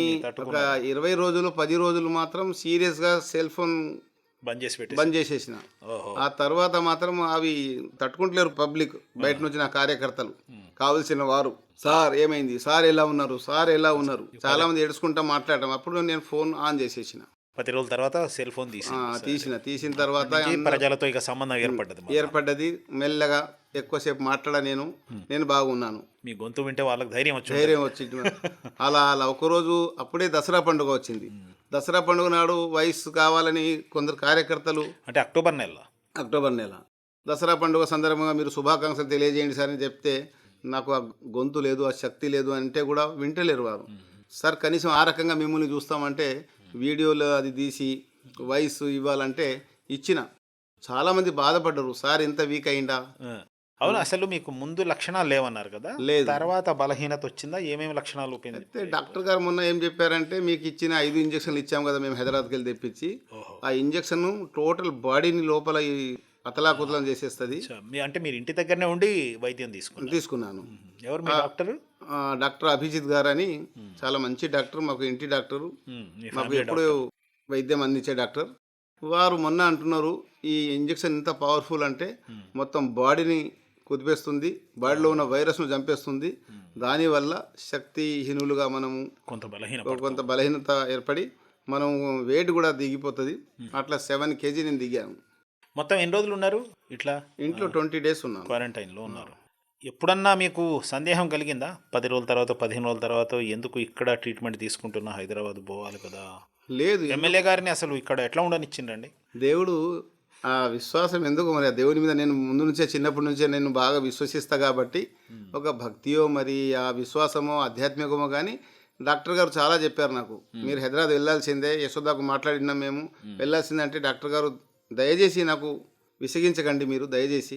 ఒక 20 రోజులు 10 రోజులు మాత్రం సీరియస్గా సెల్ ఫోన్ బంద్ చేసేసిన. ఆ తర్వాత మాత్రం అవి తట్టుకుంటలేరు పబ్లిక్, బయట నుంచి నా కార్యకర్తలు కావలసిన వారు, సార్ ఏమైంది, సార్ ఎలా ఉన్నారు, చాలా మంది ఏడుచుకుంటా మాట్లాడటం. అప్పుడు నేను ఫోన్ ఆన్ చేసేసిన. 10 రోజుల తర్వాత సెల్ ఫోన్ తీసిన తర్వాత ప్రజలతో ఇక సంబంధం ఏర్పడ్డది. మెల్లగా ఎక్కువసేపు మాట్లాడ నేను బాగున్నాను. మీ గొంతు వింటే వాళ్ళకి ధైర్యం వచ్చి అలా ఒకరోజు అప్పుడే దసరా పండుగ వచ్చింది. దసరా పండుగ నాడు వయసు కావాలని కొందరు కార్యకర్తలు, అంటే అక్టోబర్ నెల దసరా పండుగ సందర్భంగా మీరు శుభాకాంక్షలు తెలియజేయండి సార్ అని చెప్తే, నాకు ఆ గొంతు లేదు, ఆ శక్తి లేదు అంటే కూడా వింటలేరు వారు. సార్ కనీసం ఆ రకంగా మిమ్మల్ని చూస్తామంటే వీడియోలో అది తీసి వాయిస్ ఇవ్వాలంటే ఇచ్చిన. చాలామంది బాధపడ్డారు, సార్ ఇంత వీక్ అయిందా. అవును, అసలు మీకు ముందు లక్షణాలు లేవన్నారు కదా, లేదు. తర్వాత బలహీనత వచ్చిందా? ఏమేమి లక్షణాలు అయితే డాక్టర్ గారు మొన్న ఏం చెప్పారంటే, మీకు ఇచ్చిన 5 ఇంజక్షన్లు ఇచ్చాం కదా మేము హైదరాబాద్కి వెళ్ళి తెప్పించి, ఆ ఇంజక్షన్ టోటల్ బాడీని లోపల అతలాకుతలం చేసేస్తుంది. అంటే మీరు ఇంటి దగ్గరనే ఉండి వైద్యం తీసుకున్నాను. ఎవరు మీ డాక్టర్? డాక్టర్ అభిజిత్ గారు అని, చాలా మంచి డాక్టర్, మాకు ఇంటి డాక్టరు, మాకు ఎప్పుడు వైద్యం అందించే డాక్టర్. వారు మొన్న అంటున్నారు, ఈ ఇంజక్షన్ ఇంత పవర్ఫుల్ అంటే మొత్తం బాడీని కుదిపేస్తుంది, బాడీలో ఉన్న వైరస్ను చంపేస్తుంది, దానివల్ల శక్తిహీనులుగా మనము కొంత బలహీనత ఏర్పడి మనం వెయిట్ కూడా దిగిపోతుంది. అట్లా 7 kg నేను దిగాను. మొత్తం ఎన్ని రోజులు ఉన్నారు ఇట్లా? ఇంట్లో 20 days ఉన్నాను, క్వారంటైన్లో ఉన్నారు. ఎప్పుడన్నా మీకు సందేహం కలిగిందా 10 రోజుల తర్వాత 15 రోజుల తర్వాత ఎందుకు ఇక్కడ ట్రీట్మెంట్ తీసుకుంటున్నా, హైదరాబాద్ పోవాలి కదా? లేదు. ఎమ్మెల్యే గారిని అసలు ఇక్కడ ఎట్లా ఉండనిచ్చిండండి? దేవుడు ఆ విశ్వాసం ఎందుకు మరి, ఆ దేవుని మీద నేను ముందు నుంచే చిన్నప్పటి నుంచే నేను బాగా విశ్వసిస్తా కాబట్టి, ఒక భక్తియో మరి ఆ విశ్వాసమో ఆధ్యాత్మికమో కానీ డాక్టర్ గారు చాలా చెప్పారు నాకు, మీరు హైదరాబాద్ వెళ్ళాల్సిందే, యశోదాకు మాట్లాడినాం మేము, వెళ్ళాల్సిందే అంటే డాక్టర్ గారు దయచేసి నాకు విసిగించకండి మీరు దయచేసి,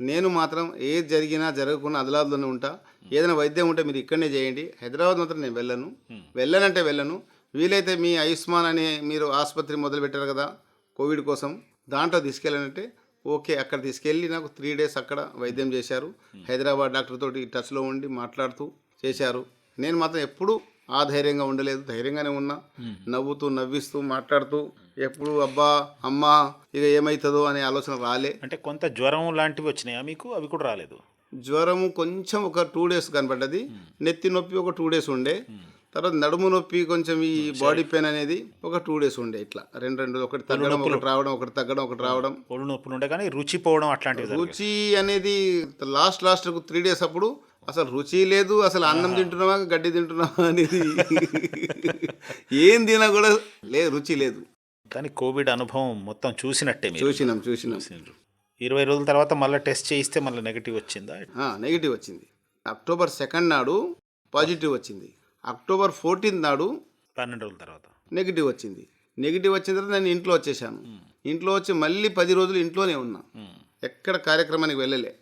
నేను మాత్రం ఏది జరిగినా జరగకుండా అదిలాదులోనే ఉంటా, ఏదైనా వైద్యం ఉంటే మీరు ఇక్కడనే చేయండి, హైదరాబాద్ మాత్రం నేను వెళ్ళనంటే వెళ్ళను. వీలైతే మీ ఆయుష్మాన్ అనే మీరు ఆసుపత్రి మొదలుపెట్టారు కదా కోవిడ్ కోసం, దాంట్లో తీసుకెళ్ళానంటే ఓకే, అక్కడ తీసుకెళ్ళి నాకు 3 days అక్కడ వైద్యం చేశారు. హైదరాబాద్ డాక్టర్ తోటి టచ్లో ఉండి మాట్లాడుతూ చేశారు. నేను మాత్రం ఎప్పుడూ ఆ ధైర్యంగా ఉండలేదు, ధైర్యంగానే ఉన్నా, నవ్వుతూ నవ్విస్తూ మాట్లాడుతూ, ఎప్పుడు అబ్బా అమ్మా ఇక ఏమవుతుందో అనే ఆలోచన రాలే. అంటే కొంత జ్వరం లాంటివి వచ్చినాయా మీకు? అవి కూడా రాలేదు? జ్వరము కొంచెం ఒక 2 days కనపడ్డది, నెత్తి నొప్పి ఒక 2 days ఉండే, తర్వాత నడుము నొప్పి కొంచెం ఈ బాడీ పెయిన్ అనేది ఒక 2 days ఉండే. ఇట్లా రెండు ఒకటి తగ్గడం ఒకటి రావడం, ఒకటి తగ్గడం ఒకటి రావడం, ఒళ్ళు నొప్పులు ఉండే కానీ రుచి పోవడం అట్లాంటివి. రుచి అనేది లాస్ట్ 3 days అప్పుడు అసలు రుచి లేదు, అసలు అన్నం తింటున్నావా గడ్డి తింటున్నావా అనేది ఏం తినా కూడా లేదు, రుచి లేదు. కానీ కోవిడ్ అనుభవం మొత్తం చూసినట్టే. చూసినాం 20 రోజుల తర్వాత మళ్ళీ టెస్ట్ చేయిస్తే మళ్ళీ నెగిటివ్ వచ్చిందా? నెగిటివ్ వచ్చింది. October 2nd నాడు పాజిటివ్ వచ్చింది, October 14th నాడు 12 రోజుల తర్వాత నెగిటివ్ వచ్చింది. నెగిటివ్ వచ్చిన తర్వాత నేను ఇంట్లో వచ్చేసాను. ఇంట్లో వచ్చి మళ్ళీ 10 రోజులు ఇంట్లోనే ఉన్నా, ఎక్కడ కార్యక్రమానికి వెళ్ళలే.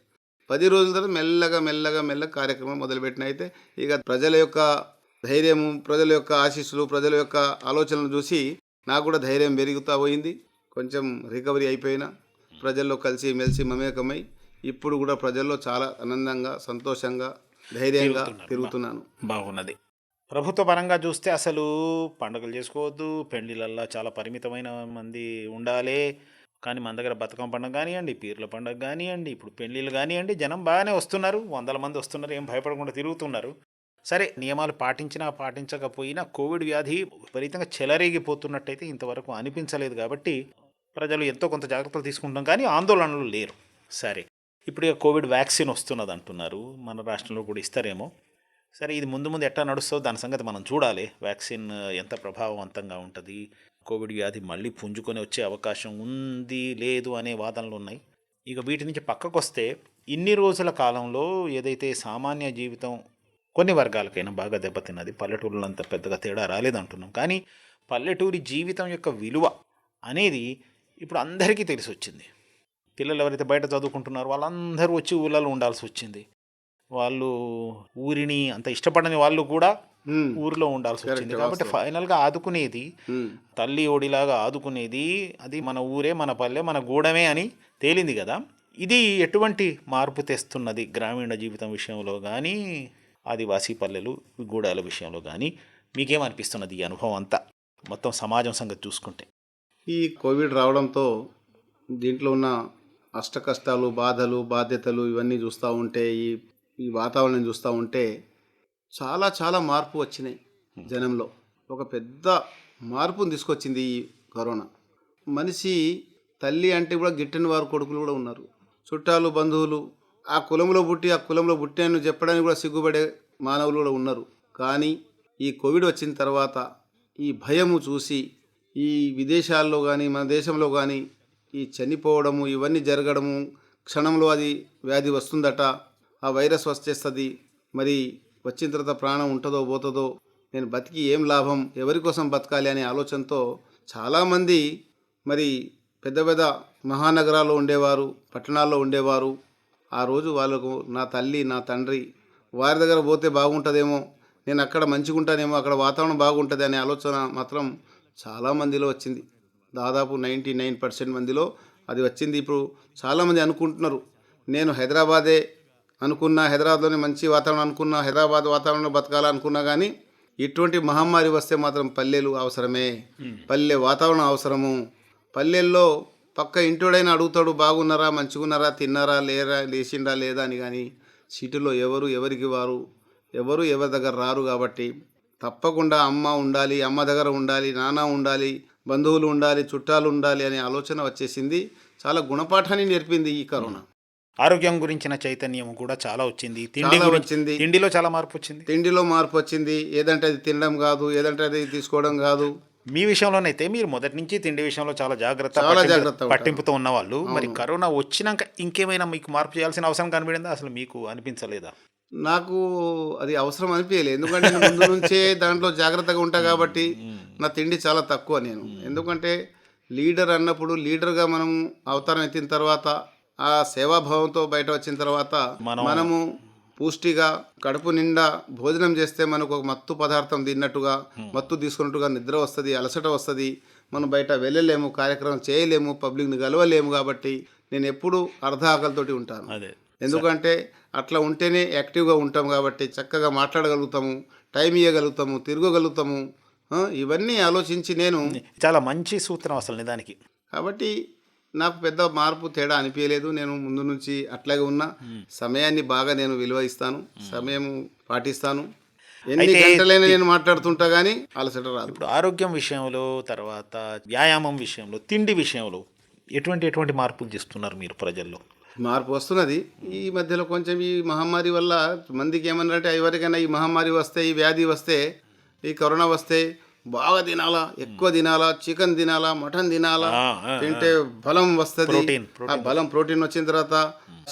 10 రోజుల తర్వాత మెల్లగా కార్యక్రమం మొదలుపెట్టిన. అయితే ఇక ప్రజల యొక్క ధైర్యము, ప్రజల యొక్క ఆశీస్సులు, ప్రజల యొక్క ఆలోచనలు చూసి నాకు కూడా ధైర్యం పెరుగుతూ పోయింది. కొంచెం రికవరీ అయిపోయినా, ప్రజల్లో కలిసి మెలిసి మమేకమై ఇప్పుడు కూడా ప్రజల్లో చాలా ఆనందంగా, సంతోషంగా, ధైర్యంగా తిరుగుతున్నాను. బాగున్నది. ప్రభుత్వ పరంగా చూస్తే అసలు పండుగలు చేసుకోవద్దు, పెళ్లిళ్ళల్లో చాలా పరిమితమైన మంది ఉండాలి, కానీ మన దగ్గర బతుకమ్మ పండుగ కానివ్వండి, పీర్ల పండుగ కానివ్వండి, ఇప్పుడు పెళ్ళిళ్ళు కానివ్వండి, జనం బాగానే వస్తున్నారు, 100 మంది వస్తున్నారు, ఏం భయపడకుండా తిరుగుతున్నారు. సరే, నియమాలు పాటించినా పాటించకపోయినా కోవిడ్ వ్యాధి విపరీతంగా చెలరేగిపోతున్నట్టయితే ఇంతవరకు అనిపించలేదు. కాబట్టి ప్రజలు ఎంతో కొంత జాగ్రత్తలు తీసుకుంటాం, కానీ ఆందోళనలు లేరు. సరే, ఇప్పుడు ఇక కోవిడ్ వ్యాక్సిన్ వస్తున్నది అంటున్నారు, మన రాష్ట్రంలో కూడా ఇస్తారేమో. సరే, ఇది ముందు ఎట్లా నడుస్తుందో దాని సంగతి మనం చూడాలి. వ్యాక్సిన్ ఎంత ప్రభావవంతంగా ఉంటుంది, కోవిడ్ వ్యాధి మళ్ళీ పుంజుకొని వచ్చే అవకాశం ఉంది లేదు అనే వాదనలు ఉన్నాయి. ఇక వీటి నుంచి పక్కకు వస్తే, ఇన్ని రోజుల కాలంలో ఏదైతే సామాన్య జీవితం కొన్ని వర్గాలకైనా బాగా దెబ్బతిన్నది, పల్లెటూరులో అంత పెద్దగా తేడా రాలేదంటున్నాం, కానీ పల్లెటూరి జీవితం యొక్క విలువ అనేది ఇప్పుడు అందరికీ తెలిసి వచ్చింది. పిల్లలు ఎవరైతే బయట చదువుకుంటున్నారో వాళ్ళందరూ వచ్చి ఊళ్ళలో ఉండాల్సి వచ్చింది. వాళ్ళు ఊరిని అంత ఇష్టపడని వాళ్ళు కూడా ఊరిలో ఉండాల్సి వచ్చింది. కాబట్టి ఫైనల్గా ఆదుకునేది, తల్లి ఒడిలాగా ఆదుకునేది అది మన ఊరే, మన పల్లె, మన గూడమే అని తేలింది కదా. ఇది ఎటువంటి మార్పు తెస్తున్నది గ్రామీణ జీవితం విషయంలో కానీ, ఆదివాసీ పల్లెలు గూడాల విషయంలో కానీ? మీకేమనిపిస్తున్నది ఈ అనుభవం అంతా మొత్తం సమాజం సంగతి చూసుకుంటే? ఈ కోవిడ్ రావడంతో దీంట్లో ఉన్న అష్ట కష్టాలు, బాధలు, బాధ్యతలు ఇవన్నీ చూస్తూ ఉంటే, ఈ వాతావరణం చూస్తూ ఉంటే చాలా మార్పు వచ్చినాయి జనంలో. ఒక పెద్ద మార్పును తీసుకొచ్చింది ఈ కరోనా. మనిషి తల్లి అంటే కూడా గిట్టని వారు కొడుకులు కూడా ఉన్నారు, చుట్టాలు, బంధువులు, ఆ కులంలో పుట్టాను చెప్పడానికి కూడా సిగ్గుపడే మానవులు కూడా ఉన్నారు. కానీ ఈ కోవిడ్ వచ్చిన తర్వాత ఈ భయము చూసి, ఈ విదేశాల్లో కానీ మన దేశంలో కానీ ఈ చనిపోవడము ఇవన్నీ జరగడము, క్షణంలో అది వ్యాధి వస్తుందట, ఆ వైరస్ వచ్చేస్తుంది, మరి వచ్చిన తర్వాత ప్రాణం ఉంటుందో పోతుందో నేను బతికి ఏం లాభం, ఎవరి కోసం బతకాలి అనే ఆలోచనతో చాలామంది మరి పెద్ద పెద్ద మహానగరాల్లో ఉండేవారు, పట్టణాల్లో ఉండేవారు. ఆ రోజు వాళ్ళకు నా తల్లి, నా తండ్రి వారి దగ్గర పోతే బాగుంటుందేమో, నేను అక్కడ మంచిగా ఉంటానేమో, అక్కడ వాతావరణం బాగుంటుంది అనే ఆలోచన మాత్రం చాలామందిలో వచ్చింది. దాదాపు 99% మందిలో అది వచ్చింది. ఇప్పుడు చాలామంది అనుకుంటున్నారు, నేను హైదరాబాదే అనుకున్నా, హైదరాబాద్లోనే మంచి వాతావరణం అనుకున్నా, హైదరాబాద్ వాతావరణంలో బతకాలనుకున్నా, కానీ ఇటువంటి మహమ్మారి వస్తే మాత్రం పల్లెలు అవసరమే, పల్లె వాతావరణం అవసరము. పల్లెల్లో పక్క ఇంటోడైనా అడుగుతాడు, బాగున్నారా, మంచిగున్నారా, తిన్నారా, లేరా, లేచిండా లేదా అని. కానీ సిటీలో ఎవరు ఎవరికి వారు, ఎవరు ఎవరి దగ్గర రారు. కాబట్టి తప్పకుండా అమ్మ ఉండాలి, అమ్మ దగ్గర ఉండాలి, నాన్న ఉండాలి, బంధువులు ఉండాలి, చుట్టాలు ఉండాలి అనే ఆలోచన వచ్చేసింది. చాలా గుణపాఠాన్ని నేర్పింది ఈ కరోనా. ఆరోగ్యం గురించిన చైతన్యం కూడా చాలా వచ్చింది. వచ్చింది. తిండిలో చాలా మార్పు వచ్చింది. తిండిలో మార్పు వచ్చింది. ఏదంటే అది తినడం కాదు, ఏదంటే అది తీసుకోవడం కాదు. మీ విషయంలోనైతే మీరు మొదటి నుంచి తిండి విషయంలో చాలా జాగ్రత్త పట్టింపుతో ఉన్నవాళ్ళు. మరి కరోనా వచ్చినాక ఇంకేమైనా మీకు మార్పు చేయాల్సిన అవసరం కనిపించిందా? అసలు మీకు అనిపించలేదా? నాకు అది అవసరం అనిపించలేదు. ఎందుకంటే నేను ముందు నుంచే దాంట్లో జాగ్రత్తగా ఉంటా కాబట్టి నా తిండి చాలా తక్కువ. నేను ఎందుకంటే లీడర్ అన్నప్పుడు, లీడర్గా మనం అవతారం ఎత్తిన తర్వాత, ఆ సేవాభావంతో బయట వచ్చిన తర్వాత మనము పూష్టిగా కడుపు నిండా భోజనం చేస్తే మనకు ఒక మత్తు పదార్థం తిన్నట్టుగా, మత్తు తీసుకున్నట్టుగా నిద్ర వస్తుంది, అలసట వస్తుంది. మనం బయట వెళ్ళలేము, కార్యక్రమం చేయలేము, పబ్లిక్ని కలవలేము. కాబట్టి నేను ఎప్పుడు అర్ధ ఆకలితోటి ఉంటాను. ఎందుకంటే అట్లా ఉంటేనే యాక్టివ్గా ఉంటాం. కాబట్టి చక్కగా మాట్లాడగలుగుతాము, టైం ఇవ్వగలుగుతాము, తిరగగలుగుతాము. ఇవన్నీ ఆలోచించి నేను చాలా మంచి సూత్రం అసలు నిజానికి. కాబట్టి నాకు పెద్ద మార్పు తేడా అనిపించలేదు. నేను ముందు నుంచి అట్లాగే ఉన్నా. సమయాన్ని బాగా నేను విలువ ఇస్తాను, సమయం పాటిస్తాను. ఎన్ని గంటలైనా నేను మాట్లాడుతుంటా కానీ అలసట రాదు. ఇప్పుడు ఆరోగ్యం విషయంలో, తర్వాత వ్యాయామం విషయంలో, తిండి విషయంలో ఎటువంటి మార్పులు చేస్తున్నారు మీరు ప్రజల్లో? మార్పు వస్తున్నది. ఈ మధ్యలో కొంచెం ఈ మహమ్మారి వల్ల మందికి ఏమన్నారంటే, ఎవరికైనా ఈ మహమ్మారి వస్తే, ఈ వ్యాధి వస్తే, ఈ కరోనా వస్తే బాగా తినాలా, ఎక్కువ తినాలా, చికెన్ తినాలా, మటన్ తినాలా, తింటే బలం వస్తుంది. ఆ బలం, ప్రోటీన్ వచ్చిన తర్వాత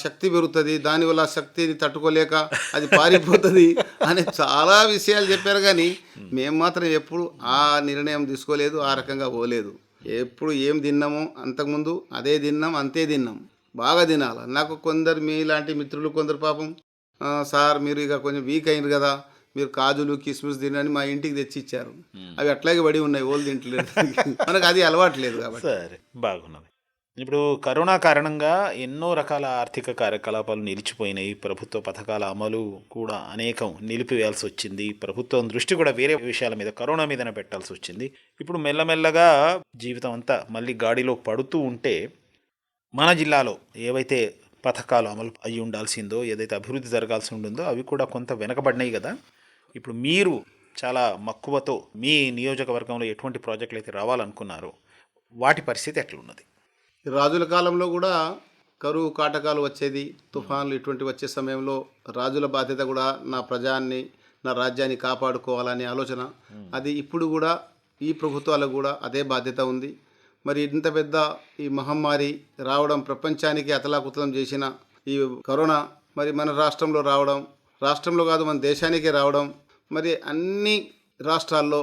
శక్తి పెరుగుతుంది, దానివల్ల శక్తిని తట్టుకోలేక అది పారిపోతుంది అని చాలా విషయాలు చెప్పారు. కానీ మేము మాత్రం ఎప్పుడు ఆ నిర్ణయం తీసుకోలేదు, ఆ రకంగా పోలేదు. ఎప్పుడు ఏం తిన్నామో అంతకుముందు అదే తిన్నాం, అంతే తిన్నాం. బాగా తినాలి. నాకు కొందరు మీలాంటి మిత్రులు కొందరు పాపం, సార్ మీరు ఇక కొంచెం వీక్ అయినారు కదా, మీరు కాజులు కిస్మిస్ తినని మా ఇంటికి తెచ్చి ఇచ్చారు. అవి అట్లాగే పడి ఉన్నాయి, ఓళ్ళు తింటలేదు. మనకు అది అలవాట్లేదు కాబట్టి. సరే, బాగున్నది. ఇప్పుడు కరోనా కారణంగా ఎన్నో రకాల ఆర్థిక కార్యకలాపాలు నిలిచిపోయినాయి. ప్రభుత్వ పథకాల అమలు కూడా అనేకం నిలిపివేయాల్సి వచ్చింది. ప్రభుత్వం దృష్టి కూడా వేరే విషయాల మీద, కరోనా మీదనే పెట్టాల్సి వచ్చింది. ఇప్పుడు మెల్లమెల్లగా జీవితం అంతా మళ్ళీ గాడిలో పడుతూ ఉంటే, మన జిల్లాలో ఏవైతే పథకాలు అమలు అయ్యి ఉండాల్సిందో, ఏదైతే అభివృద్ధి జరగాల్సి ఉంటుందో అవి కూడా కొంత వెనకబడినాయి కదా. ఇప్పుడు మీరు చాలా మక్కువతో మీ నియోజకవర్గంలో ఎటువంటి ప్రాజెక్టులు అయితే రావాలనుకున్నారో వాటి పరిస్థితి ఎట్లున్నది? రాజుల కాలంలో కూడా కరువు కాటకాలు వచ్చేది, తుఫాన్లు ఇటువంటి వచ్చే సమయంలో రాజుల బాధ్యత కూడా నా ప్రజాన్ని, నా రాజ్యాన్ని కాపాడుకోవాలనే ఆలోచన. అది ఇప్పుడు కూడా ఈ ప్రభుత్వాలకు కూడా అదే బాధ్యత ఉంది. మరి ఇంత పెద్ద ఈ మహమ్మారి రావడం, ప్రపంచానికి అతలాకుతలం చేసిన ఈ కరోనా మరి మన రాష్ట్రంలో రావడం, రాష్ట్రంలో కాదు మన దేశానికే రావడం, మరి అన్ని రాష్ట్రాల్లో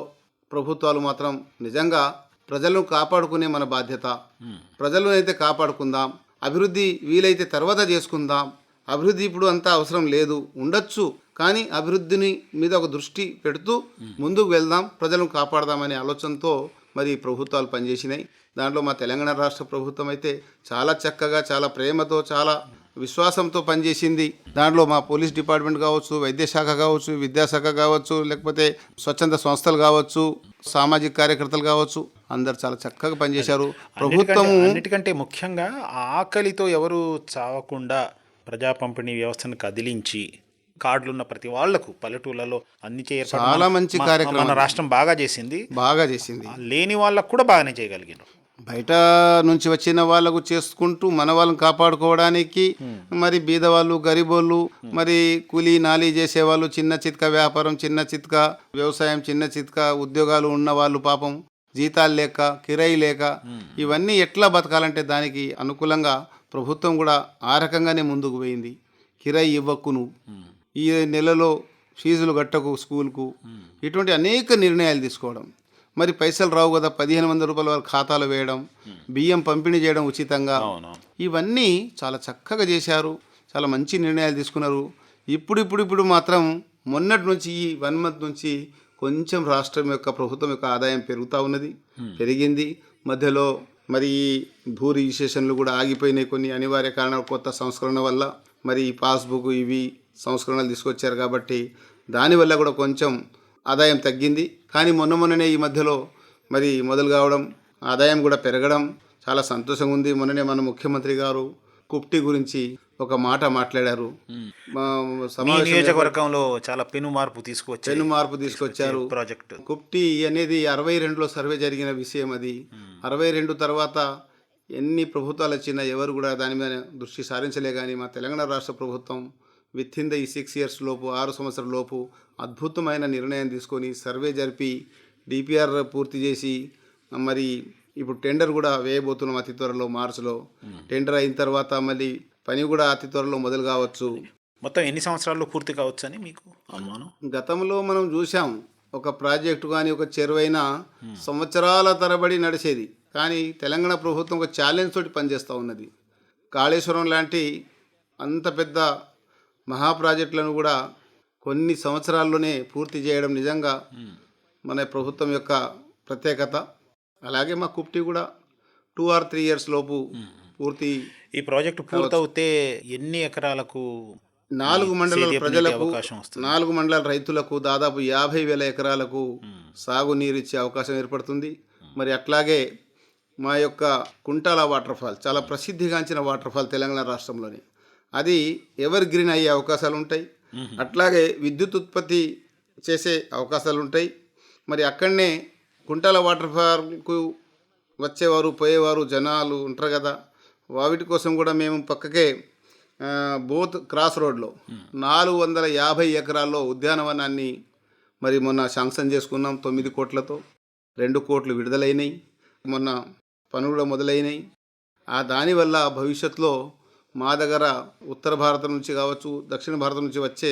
ప్రభుత్వాలు మాత్రం నిజంగా ప్రజలను కాపాడుకునే మన బాధ్యత. ప్రజలను అయితే కాపాడుకుందాం, అభివృద్ధి వీలైతే తర్వాత చేసుకుందాం. అభివృద్ధి ఇప్పుడు అంతా అవసరం లేదు, ఉండొచ్చు, కానీ అభివృద్ధిని మీద ఒక దృష్టి పెడుతూ ముందుకు వెళ్దాం, ప్రజలను కాపాడదామనే ఆలోచనతో మరి ప్రభుత్వాలు పనిచేసినాయి. దాంట్లో మా తెలంగాణ రాష్ట్ర ప్రభుత్వం అయితే చాలా చక్కగా, చాలా ప్రేమతో, చాలా విశ్వాసంతో పనిచేసింది. దాంట్లో మా పోలీస్ డిపార్ట్మెంట్ కావచ్చు, వైద్య శాఖ కావచ్చు, విద్యాశాఖ కావచ్చు, లేకపోతే స్వచ్ఛంద సంస్థలు కావచ్చు, సామాజిక కార్యకర్తలు కావచ్చు, అందరు చాలా చక్కగా పనిచేశారు. ప్రభుత్వం అన్నిటికంటే ముఖ్యంగా ఆకలితో ఎవరు చావకుండా ప్రజా పంపిణీ వ్యవస్థను కదిలించి కార్డులున్న ప్రతి వాళ్లకు పల్లెటూళ్ళలో అన్ని చాలా మంచి కార్యక్రమం మన రాష్ట్రం బాగా చేసింది. లేని వాళ్ళకు కూడా బాగానే చేయగలిగారు. బయట నుంచి వచ్చిన వాళ్ళకు చేసుకుంటూ మన వాళ్ళని కాపాడుకోవడానికి మరి బీదవాళ్ళు, గరీబోళ్ళు, మరి కూలీ నాలీ చేసేవాళ్ళు, చిన్న చిత్క వ్యాపారం, చిన్న చిత్క వ్యవసాయం, చిన్న చిత్క ఉద్యోగాలు ఉన్న వాళ్ళు పాపం జీతాలు లేక, కిరాయి లేక, ఇవన్నీ ఎట్లా బతకాలంటే దానికి అనుకూలంగా ప్రభుత్వం కూడా ఆ రకంగానే ముందుకు పోయింది. కిరాయి ఇవ్వకు, నువ్వు ఈ నెలలో ఫీజులు కట్టకు స్కూల్కు, ఇటువంటి అనేక నిర్ణయాలు తీసుకోవడం. మరి పైసలు రావు కదా, 1500 రూపాయల వాళ్ళ ఖాతాలో వేయడం, బియ్యం పంపిణీ చేయడం ఉచితంగా, అవును. ఇవన్నీ చాలా చక్కగా చేశారు. చాలా మంచి నిర్ణయాలు తీసుకున్నారు. ఇప్పుడు మాత్రం మొన్నటి నుంచి ఈ 1 మంత్ నుంచి కొంచెం రాష్ట్రం యొక్క ప్రభుత్వం యొక్క ఆదాయం పెరుగుతూ ఉన్నది, పెరిగింది. మధ్యలో మరి ఈ భూ రిజిస్ట్రేషన్లు కూడా ఆగిపోయినాయి కొన్ని అనివార్య కారణాల కొత్త సంస్కరణ వల్ల. మరి ఈ పాస్బుక్ ఇవి సంస్కరణలు తీసుకొచ్చారు కాబట్టి దానివల్ల కూడా కొంచెం ఆదాయం తగ్గింది. కానీ మొన్ననే ఈ మధ్యలో మరి మొదలు కావడం, ఆదాయం కూడా పెరగడం చాలా సంతోషంగా ఉంది. మొన్ననే మన ముఖ్యమంత్రి గారు కుప్టి గురించి ఒక మాట మాట్లాడారు. మీ నియోజకవర్గంలో చాలా పెను మార్పు తీసుకొచ్చారు ప్రాజెక్ట్. కుప్టి అనేది 62లో సర్వే జరిగిన విషయం. అది 62 తర్వాత ఎన్ని ప్రభుత్వాలు వచ్చినా ఎవరు కూడా దాని మీద దృష్టి సారించలే. కానీ మా తెలంగాణ రాష్ట్ర ప్రభుత్వం విత్ ఇన్ ద 6 ఇయర్స్ లోపు, 6 సంవత్సరాల లోపు అద్భుతమైన నిర్ణయం తీసుకొని సర్వే జరిపి డిపిఆర్ పూర్తి చేసి మరి ఇప్పుడు టెండర్ కూడా వేయబోతున్నాం అతి త్వరలో. మార్చిలో టెండర్ అయిన తర్వాత మళ్ళీ పని కూడా అతి త్వరలో మొదలు కావచ్చు. మొత్తం ఎన్ని సంవత్సరాల్లో పూర్తి కావచ్చు అని మీకు అనుమానం? గతంలో మనం చూసాం, ఒక ప్రాజెక్టు కానీ ఒక చెరువైనా సంవత్సరాల తరబడి నడిచేది. కానీ తెలంగాణ ప్రభుత్వం ఒక ఛాలెంజ్ తోటి పనిచేస్తూ ఉన్నది. కాళేశ్వరం లాంటి అంత పెద్ద మహా ప్రాజెక్టులను కూడా కొన్ని సంవత్సరాల్లోనే పూర్తి చేయడం నిజంగా మన ప్రభుత్వం యొక్క ప్రత్యేకత. అలాగే మా కుప్టి కూడా 2 or 3 years లోపు పూర్తి. ఈ ప్రాజెక్టు పూర్తవుతే ఎన్ని ఎకరాలకు 4 మండలాల ప్రజలకు, అవకాశం వస్తుంది? 4 మండలాల రైతులకు దాదాపు 50,000 ఎకరాలకు సాగునీరు ఇచ్చే అవకాశం ఏర్పడుతుంది. మరి అట్లాగే మా యొక్క కుంటాల వాటర్ ఫాల్ చాలా ప్రసిద్ధిగాంచిన వాటర్ ఫాల్ తెలంగాణ రాష్ట్రంలోని, అది ఎవర్ గ్రీన్ అయ్యే అవకాశాలు ఉంటాయి. అట్లాగే విద్యుత్ ఉత్పత్తి చేసే అవకాశాలు ఉంటాయి. మరి అక్కడనే కుంటాల వాటర్ ఫాల్కు వచ్చేవారు పోయేవారు జనాలు ఉంటారు కదా, వాటి కోసం కూడా మేము పక్కకే బోత్ క్రాస్ రోడ్లో 450 ఎకరాల్లో ఉద్యానవనాన్ని మరి మొన్న శాంక్షన్ చేసుకున్నాం 9 కోట్లతో. 2 కోట్లు విడుదలైనవి, మొన్న పనులు కూడా మొదలైనవి. దానివల్ల భవిష్యత్తులో మా దగ్గర ఉత్తర భారతం నుంచి కావచ్చు, దక్షిణ భారతం నుంచి వచ్చే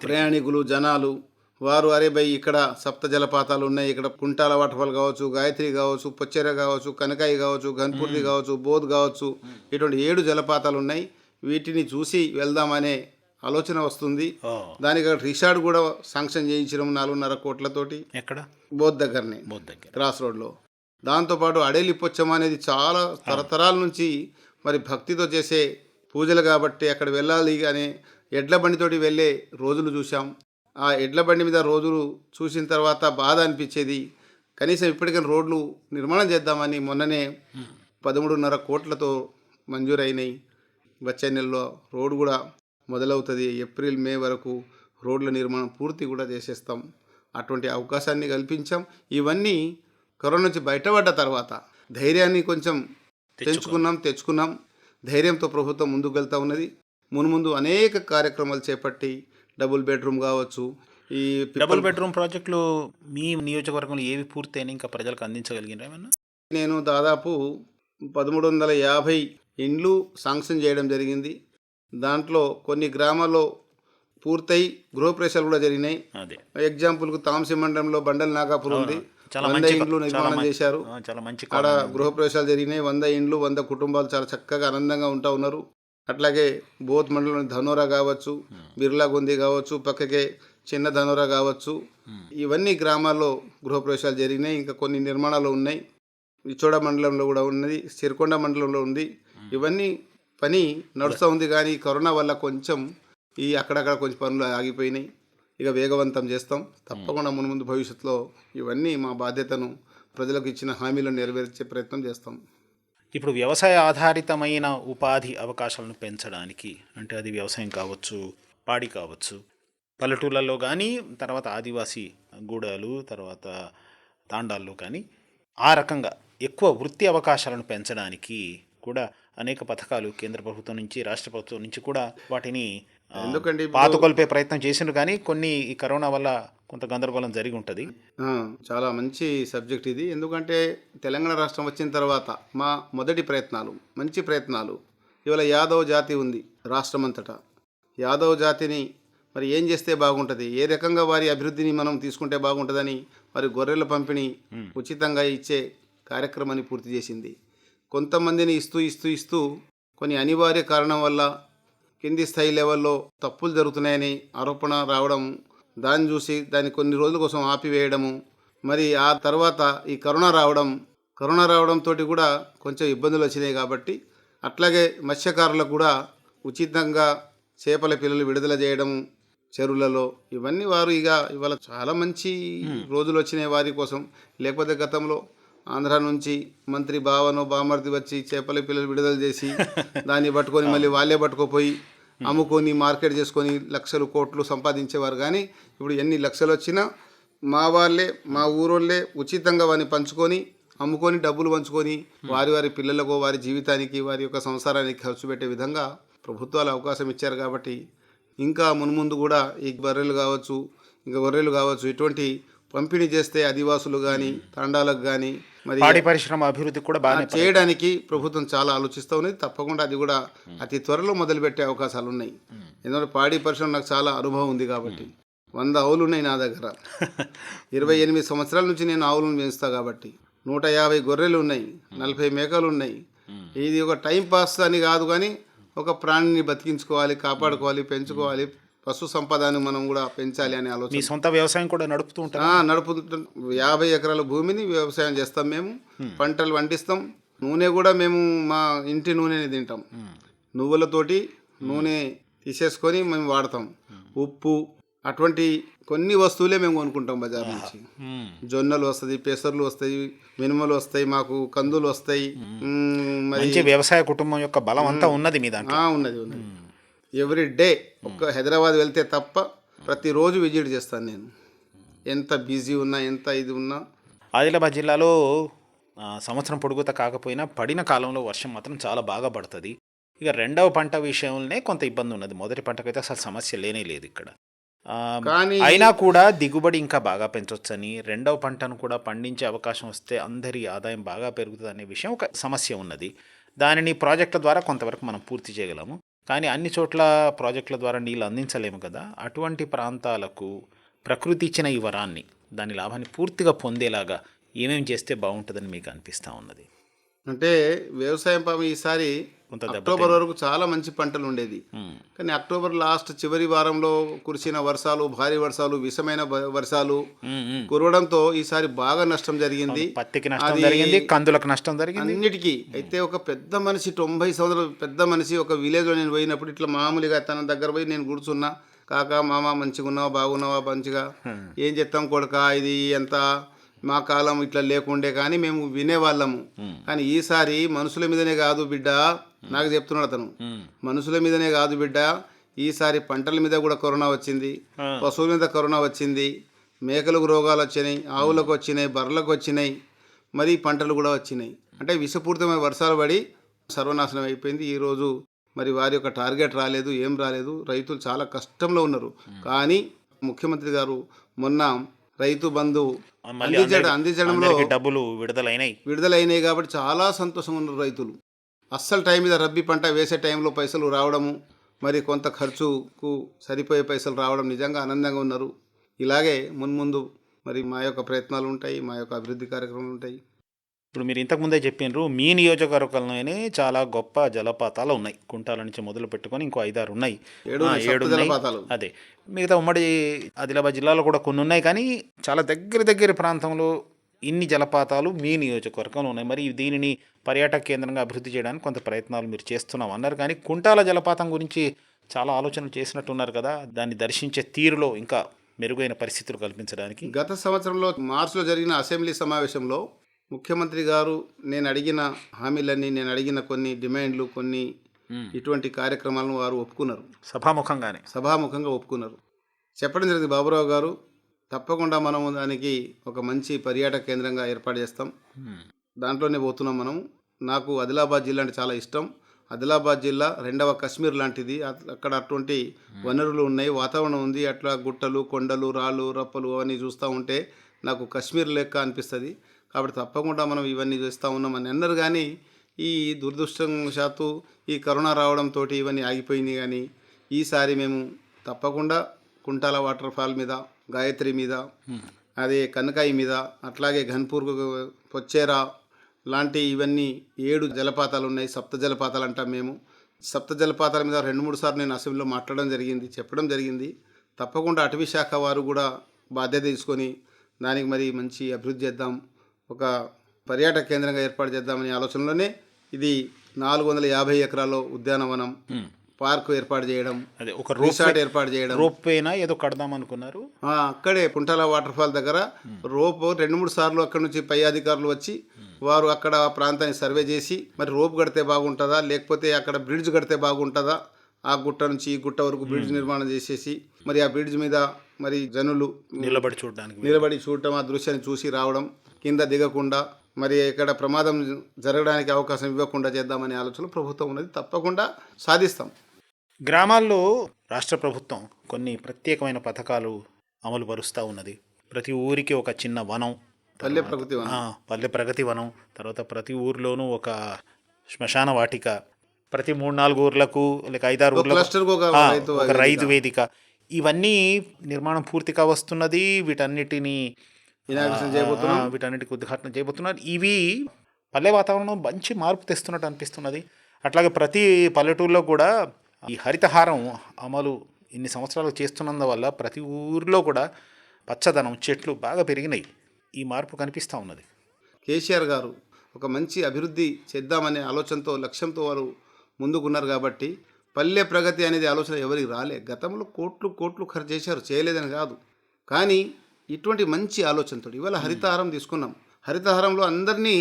ప్రయాణికులు జనాలు వారు అరే భయ్ ఇక్కడ సప్త జలపాతాలు ఉన్నాయి, ఇక్కడ కుంటాల వాటర్ఫాల్ కావచ్చు, గాయత్రి కావచ్చు, పొచ్చెర కావచ్చు, కనకాయి కావచ్చు, గన్పూర్తి కావచ్చు, బోధ్ కావచ్చు, ఇటువంటి 7 జలపాతాలు ఉన్నాయి. వీటిని చూసి వెళ్దామనే ఆలోచన వస్తుంది. దానికి రిసార్ట్ కూడా శాంక్షన్ చేయించడం 4.5 కోట్లతోటి. ఎక్కడ? బోధ్ దగ్గరనే, క్రాస్ రోడ్లో. దాంతోపాటు అడేలి పొచ్చమ్మ అనేది చాలా తరతరాల నుంచి మరి భక్తితో చేసే పూజలు కాబట్టి అక్కడ వెళ్ళాలి అనే ఎడ్ల బండితోటి వెళ్ళే రోజులు చూసాం. ఆ ఎడ్ల బండి మీద రోజులు చూసిన తర్వాత బాధ అనిపించేది. కనీసం ఇప్పటికైనా రోడ్లు నిర్మాణం చేద్దామని మొన్ననే 13.5 కోట్లతో మంజూరైనాయి. వచ్చే నెలలో రోడ్డు కూడా మొదలవుతుంది. ఏప్రిల్ మే వరకు రోడ్ల నిర్మాణం పూర్తి కూడా చేసేస్తాం. అటువంటి అవకాశాన్ని కల్పించాం. ఇవన్నీ కరోనా నుంచి బయటపడ్డ తర్వాత ధైర్యాన్ని కొంచెం తెచ్చుకున్నాం. ధైర్యంతో ప్రభుత్వం ముందుకు వెళ్తూ ఉన్నది. మున్ముందు అనేక కార్యక్రమాలు చేపట్టి డబుల్ బెడ్రూమ్ కావచ్చు, ఈ డబుల్ బెడ్రూమ్ ప్రాజెక్టులు మీ నియోజకవర్గంలో ఏవి పూర్తయినా ఇంకా ప్రజలకు అందించగలిగిన ఏమన్నా? నేను దాదాపు 1350 ఇండ్లు శాంక్షన్ చేయడం జరిగింది. దాంట్లో కొన్ని గ్రామాల్లో పూర్తయి గృహప్రవేశాలు కూడా జరిగినాయి. ఎగ్జాంపుల్కు తాంసి మండలంలో బండల్ నాగాపూర్ ఉంది, 100 ఇండ్లు నిర్మాణం చేశారు. అక్కడ గృహప్రవేశాలు జరిగినాయి. 100 ఇండ్లు, 100 కుటుంబాలు చాలా చక్కగా ఆనందంగా ఉంటా ఉన్నారు. అట్లాగే బోత్ మండలంలోని ధనోరా కావచ్చు, బిర్లాగుంది కావచ్చు, పక్కకే చిన్న ధనోరా కావచ్చు, ఇవన్నీ గ్రామాల్లో గృహప్రవేశాలు జరిగినాయి. ఇంకా కొన్ని నిర్మాణాలు ఉన్నాయి. ఇచ్చోడ మండలంలో కూడా ఉన్నది, సిరికొండ మండలంలో ఉంది. ఇవన్నీ పని నడుస్తూ ఉంది. కానీ కరోనా వల్ల కొంచెం అక్కడక్కడ కొంచెం పనులు ఆగిపోయినాయి. ఇక వేగవంతం చేస్తాం తప్పకుండా. మున్ముందు భవిష్యత్తులో ఇవన్నీ మా బాధ్యతను, ప్రజలకు ఇచ్చిన హామీలను నెరవేర్చే ప్రయత్నం చేస్తాం. ఇప్పుడు వ్యవసాయ ఆధారితమైన ఉపాధి అవకాశాలను పెంచడానికి, అంటే అది వ్యవసాయం కావచ్చు, పాడి కావచ్చు, పల్లెటూళ్ళల్లో కానీ, తర్వాత ఆదివాసీ గూడాలు, తర్వాత తాండాల్లో కానీ, ఆ రకంగా ఎక్కువ వృత్తి అవకాశాలను పెంచడానికి కూడా అనేక పథకాలు కేంద్ర ప్రభుత్వం నుంచి, రాష్ట్ర ప్రభుత్వం నుంచి కూడా వాటిని పాతుకొల్పే ప్రయత్నం చేసిండ్రు. కానీ కొన్ని ఈ కరోనా వల్ల కొంత గందరగోళం జరిగి ఉంటుంది. చాలా మంచి సబ్జెక్ట్ ఇది. ఎందుకంటే తెలంగాణ రాష్ట్రం వచ్చిన తర్వాత మా మొదటి ప్రయత్నాలు, మంచి ప్రయత్నాలు. ఇవాళ యాదవ్ జాతి ఉంది రాష్ట్రం అంతటా. యాదవ్ జాతిని మరి ఏం చేస్తే బాగుంటుంది, ఏ రకంగా వారి అభివృద్ధిని మనం తీసుకుంటే బాగుంటుందని మరి గొర్రెల పంపిణీ ఉచితంగా ఇచ్చే కార్యక్రమాన్ని పూర్తి చేసింది. కొంతమందిని ఇస్తూ కొన్ని అనివార్య కారణం వల్ల కింది స్థాయి లెవెల్లో తప్పులు జరుగుతున్నాయని ఆరోపణ రావడం, దాన్ని చూసి దాన్ని కొన్ని రోజుల కోసం ఆపివేయడము, మరి ఆ తర్వాత ఈ కరోనా రావడంతో కూడా కొంచెం ఇబ్బందులు వచ్చినాయి. కాబట్టి అట్లాగే మత్స్యకారులకు కూడా ఉచితంగా చేపల పిల్లలు విడుదల చేయడం చెరువులలో, ఇవన్నీ వారు ఇవాళ చాలా మంచి రోజులు వచ్చినాయి వారి కోసం. లేకపోతే గతంలో ఆంధ్ర నుంచి మంత్రి బామర్ది వచ్చి చేపల పిల్లలు విడుదల చేసి దాన్ని పట్టుకొని మళ్ళీ వాళ్ళే పట్టుకుపోయి అమ్ముకొని మార్కెట్ చేసుకొని లక్షలు కోట్లు సంపాదించేవారు. కానీ ఇప్పుడు ఎన్ని లక్షలు వచ్చినా మా ఊరోళ్ళే ఉచితంగా వారిని పంచుకొని అమ్ముకొని డబ్బులు పంచుకొని వారి పిల్లలకు, వారి జీవితానికి, వారి యొక్క సంసారానికి ఖర్చు పెట్టే విధంగా ప్రభుత్వాలు అవకాశం ఇచ్చారు. కాబట్టి ఇంకా మున్ముందు కూడా ఈ గొర్రెలు కావచ్చు ఇటువంటి పంపిణీ చేస్తే ఆదివాసులు కానీ తండాలకు కానీ మరి పాడి పరిశ్రమ అభివృద్ధి కూడా బాగా చేయడానికి ప్రభుత్వం చాలా ఆలోచిస్తూ ఉన్నది. తప్పకుండా అది కూడా అతి త్వరలో మొదలుపెట్టే అవకాశాలు ఉన్నాయి. ఎందుకంటే పాడి పరిశ్రమ నాకు చాలా అనుభవం ఉంది. కాబట్టి 100 ఆవులు ఉన్నాయి నా దగ్గర. 28 సంవత్సరాల నుంచి నేను ఆవులను పెంచుతా. కాబట్టి 150 గొర్రెలు ఉన్నాయి, 40 మేకలు ఉన్నాయి. ఇది ఒక టైం పాస్ అని కాదు, కానీ ఒక ప్రాణిని బతికించుకోవాలి, కాపాడుకోవాలి, పెంచుకోవాలి, పశు సంపదను మనం కూడా పెంచాలి అనే ఆలోచన. మీ సొంత వ్యవసాయం కూడా నడుపుతుంటాం. 50 ఎకరాల భూమిని వ్యవసాయం చేస్తాం మేము. పంటలు పండిస్తాం. నూనె కూడా మేము మా ఇంటి నూనెని తింటాం. నువ్వులతోటి నూనె తీసేసుకొని మేము వాడతాం. ఉప్పు అటువంటి కొన్ని వస్తువులే మేము కొనుక్కుంటాం బజార్ నుంచి. జొన్నలు వస్తుంది, పెసర్లు వస్తాయి, మినుములు వస్తాయి, మాకు కందులు వస్తాయి. మరి వ్యవసాయ కుటుంబం యొక్క బలం అంతా ఉన్నది మీ దాంట్లో. ఉన్నది. ఎవ్రీ డే ఒక్క హైదరాబాద్ వెళ్తే తప్ప ప్రతిరోజు విజిట్ చేస్తాను నేను. ఎంత బిజీ ఉన్నా, ఎంత ఇది ఉన్నా. ఆదిలాబాద్ జిల్లాలో సంవత్సరం పొడుగుతా కాకపోయినా పడిన కాలంలో వర్షం మాత్రం చాలా బాగా పడుతుంది. ఇక రెండవ పంట విషయంలోనే కొంత ఇబ్బంది ఉన్నది. మొదటి పంటకైతే అసలు సమస్య లేనే లేదు ఇక్కడ. కానీ అయినా కూడా దిగుబడి ఇంకా బాగా పెంచొచ్చని, రెండవ పంటను కూడా పండించే అవకాశం వస్తే అందరి ఆదాయం బాగా పెరుగుతుంది అనే విషయం ఒక సమస్య ఉన్నది. దానిని ప్రాజెక్టుల ద్వారా కొంతవరకు మనం పూర్తి చేయగలము. కానీ అన్ని చోట్ల ప్రాజెక్టుల ద్వారా నీళ్ళు అందించలేము కదా. అటువంటి ప్రాంతాలకు ప్రకృతి ఇచ్చిన ఈ వరాన్ని, దాని లాభాన్ని పూర్తిగా పొందేలాగా ఏమేమి చేస్తే బాగుంటుందని మీకు అనిపిస్తూ ఉన్నది? అంటే వ్యవసాయం పాపం ఈసారి అక్టోబర్ వరకు చాలా మంచి పంటలు ఉండేది. కానీ అక్టోబర్ లాస్ట్ చివరి వారంలో కురిసిన వర్షాలు, భారీ వర్షాలు, విషమైన వర్షాలు కురవడంతో ఈసారి బాగా నష్టం జరిగింది. పత్తికి నష్టం జరిగింది, కందులకు నష్టం జరిగింది, అన్నిటికీ. అయితే ఒక పెద్ద మనిషి 90 సంవత్సరాలు పెద్ద మనిషి ఒక విలేజ్లో నేను పోయినప్పుడు ఇట్లా మామూలుగా తన దగ్గర పోయి నేను కూర్చున్నా. కాకా మామ మంచిగా ఉన్నావా, బాగున్నావా, మంచిగా ఏం చెప్తాం కొడుక, ఇది ఎంత మా కాలం ఇట్లా లేకుండే, కానీ మేము వినేవాళ్ళము. కానీ ఈసారి మనుషుల మీదనే కాదు బిడ్డ, నాకు చెప్తున్నాడు అతను, మనుషుల మీదనే కాదు బిడ్డ, ఈసారి పంటల మీద కూడా కరోనా వచ్చింది, పశువుల మీద కరోనా వచ్చింది, మేకలకు రోగాలు వచ్చినాయి, ఆవులకు వచ్చినాయి, బర్రెలకు వచ్చినాయి, మరి పంటలు కూడా వచ్చినాయి. అంటే విషపూరితమైన వర్షాలు పడి సర్వనాశనం అయిపోయింది. ఈరోజు మరి వారి యొక్క టార్గెట్ రాలేదు, ఏం రాలేదు. రైతులు చాలా కష్టంలో ఉన్నారు. కానీ ముఖ్యమంత్రి గారు మొన్న రైతు బంధు అందించడంలో డబ్బులు విడుదలైనాయి కాబట్టి చాలా సంతోషంగా ఉన్నారు రైతులు. అస్సలు టైం మీద రబ్బీ పంట వేసే టైంలో పైసలు రావడము, మరి కొంత ఖర్చుకు సరిపోయే పైసలు రావడం, నిజంగా ఆనందంగా ఉన్నారు. ఇలాగే మున్ముందు మరి మా యొక్క ప్రయత్నాలు ఉంటాయి, మా యొక్క అభివృద్ధి కార్యక్రమాలు ఉంటాయి. ఇప్పుడు మీరు ఇంతకుముందే చెప్పినారు, మీ నియోజకవర్గంలోనే చాలా గొప్ప జలపాతాలు ఉన్నాయి. కుంటాల నుంచి మొదలు పెట్టుకొని ఇంకో 5-6 ఉన్నాయి, 7 జలపాతాలు. అదే మిగతా ఉమ్మడి ఆదిలాబాద్ జిల్లాలో కూడా కొన్ని ఉన్నాయి. కానీ చాలా దగ్గర ప్రాంతంలో ఇన్ని జలపాతాలు మీ నియోజకవర్గంలో ఉన్నాయి. మరి దీనిని పర్యాటక కేంద్రంగా అభివృద్ధి చేయడానికి కొంత ప్రయత్నాలు మీరు చేస్తున్నాం అన్నారు. కానీ కుంటాల జలపాతం గురించి చాలా ఆలోచనలు చేసినట్టున్నారు కదా. దాన్ని దర్శించే తీరులో ఇంకా మెరుగైన పరిస్థితులు కల్పించడానికి గత సంవత్సరంలో మార్చిలో జరిగిన అసెంబ్లీ సమావేశంలో ముఖ్యమంత్రి గారు నేను అడిగిన హామీలన్నీ, నేను అడిగిన కొన్ని డిమాండ్లు, కొన్ని ఇటువంటి కార్యక్రమాలను వారు ఒప్పుకున్నారు. సభాముఖంగా ఒప్పుకున్నారు. చెప్పడం జరిగింది, బాబురావు గారు తప్పకుండా మనము దానికి ఒక మంచి పర్యాటక కేంద్రంగా ఏర్పాటు చేస్తాం, దాంట్లోనే పోతున్నాం మనం. నాకు ఆదిలాబాద్ జిల్లా అంటే చాలా ఇష్టం. ఆదిలాబాద్ జిల్లా రెండవ కశ్మీర్ లాంటిది. అక్కడ అటువంటి వనరులు ఉన్నాయి, వాతావరణం ఉంది. అట్లా గుట్టలు, కొండలు, రాళ్ళు, రప్పలు అవన్నీ చూస్తూ ఉంటే నాకు కశ్మీర్ లెక్క అనిపిస్తుంది. కాబట్టి తప్పకుండా మనం ఇవన్నీ చూస్తూ ఉన్నామని అన్నారు. కానీ ఈ దురదృష్టవశాత్తు ఈ కరోనా రావడంతో ఇవన్నీ ఆగిపోయినాయి. కానీ ఈసారి మేము తప్పకుండా కుంటాల వాటర్ ఫాల్ మీద, గాయత్రి మీద, అదే కనకాయి మీద, అట్లాగే ఘన్పూర్, పొచ్చేరా లాంటి ఇవన్నీ 7 జలపాతాలు ఉన్నాయి. సప్త జలపాతాలు అంటాం మేము. సప్త జలపాతాల మీద 2-3 సార్లు నేను అసెంబ్లీలో మాట్లాడడం జరిగింది, చెప్పడం జరిగింది. తప్పకుండా అటవీ శాఖ వారు కూడా బాధ్యత తీసుకొని దానికి మరి మంచి అభివృద్ధి చేద్దాం, ఒక పర్యాటక కేంద్రంగా ఏర్పాటు చేద్దామనే ఆలోచనలోనే ఇది 450 ఎకరాల్లో ఉద్యానవనం, పార్కు ఏర్పాటు చేయడం, అదే ఒక రిసార్ట్ ఏర్పాటు చేయడం. రోప్ వేనా ఏదో కడదాం అనుకున్నారు. అక్కడే కుంటాల వాటర్ ఫాల్ దగ్గర రోప్ 2-3 సార్లు అక్కడ నుంచి పై అధికారులు వచ్చి వారు అక్కడ ఆ ప్రాంతాన్ని సర్వే చేసి మరి రోప్ కడితే బాగుంటుందా, లేకపోతే అక్కడ బ్రిడ్జ్ కడితే బాగుంటుందా, ఆ గుట్ట నుంచి ఈ గుట్ట వరకు బ్రిడ్జ్ నిర్మాణం చేసేసి మరి ఆ బ్రిడ్జ్ మీద మరి జనులు నిలబడి చూడటం, ఆ దృశ్యాన్ని చూసి రావడం, కింద దిగకుండా మరి ఇక్కడ ప్రమాదం జరగడానికి అవకాశం ఇవ్వకుండా చేద్దామనే ఆలోచన ప్రభుత్వం ఉన్నది. తప్పకుండా సాధిస్తాం. గ్రామాల్లో రాష్ట్ర ప్రభుత్వం కొన్ని ప్రత్యేకమైన పథకాలు అమలు పరుస్తూ ఉన్నది. ప్రతి ఊరికి ఒక చిన్న వనం, పల్లె ప్రగతి వనం, పల్లె ప్రగతి వనం, తర్వాత ప్రతి ఊర్లోనూ ఒక శ్మశాన వాటిక, ప్రతి 3-4 ఊర్లకు లేక 5-6 ఊర్లకు ఒక రైతు వేదిక, ఇవన్నీ నిర్మాణం పూర్తిగా వస్తున్నది. వీటన్నిటికి ఉద్ఘాటన చేయబోతున్నారు. ఇవి పల్లె వాతావరణం మంచి మార్పు తెస్తున్నట్టు అనిపిస్తున్నది. అట్లాగే ప్రతి పల్లెటూరులో కూడా ఈ హరితహారం అమలు ఇన్ని సంవత్సరాలు చేస్తున్నందువల్ల ప్రతి ఊరిలో కూడా పచ్చదనం, చెట్లు బాగా పెరిగినాయి. ఈ మార్పు కనిపిస్తూ ఉన్నది. కేసీఆర్ గారు ఒక మంచి అభివృద్ధి చేద్దామనే ఆలోచనతో, లక్ష్యంతో వారు ముందుకున్నారు కాబట్టి పల్లె ప్రగతి అనేది ఆలోచన ఎవరికి రాలే. గతంలో కోట్లు ఖర్చు చేశారు, చేయలేదని కాదు. కానీ ఇటువంటి మంచి ఆలోచనతో ఇవాళ హరితహారం తీసుకున్నాం. హరితహారంలో అందరినీ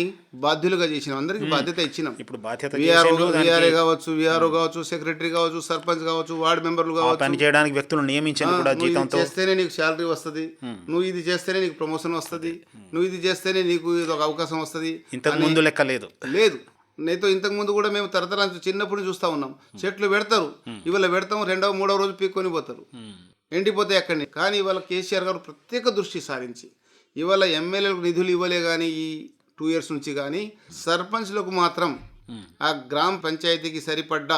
బాధ్యులుగా చేసినాం, అందరికీ బాధ్యత ఇచ్చినాం. ఇప్పుడు బాధ్యత విఆర్ఏ కావచ్చు, విఆర్ఓ కావచ్చు, సెక్రటరీ కావచ్చు, సర్పంచ్ కావచ్చు, వార్డు మెంబర్లు కావచ్చు, పని చేయడానికి వ్యక్తులు నియమించారు కూడా. జీతంతో చేస్తేనే నీకు శాలరీ వస్తుంది, నువ్వు ఇది చేస్తేనే నీకు ప్రమోషన్ వస్తుంది, నువ్వు ఇది చేస్తేనే నీకు ఇది ఒక అవకాశం వస్తుంది. ఇంతకు ముందు లెక్క లేదు. నేతో ఇంతకు ముందు కూడా మేము తరతరాలు చిన్నప్పుడు చూస్తూ ఉన్నాం. చెట్లు పెడతారు, ఇవాళ పెడతాం, 2వ-3వ రోజు పీక్కొని పోతారు, ఎండిపోతే అక్కడిని. కానీ ఇవాళ కేసీఆర్ గారు ప్రత్యేక దృష్టి సారించి ఇవాళ ఎమ్మెల్యేలకు నిధులు ఇవ్వలే కానీ ఈ 2 years నుంచి, కానీ సర్పంచ్లకు మాత్రం ఆ గ్రామ పంచాయతీకి సరిపడ్డ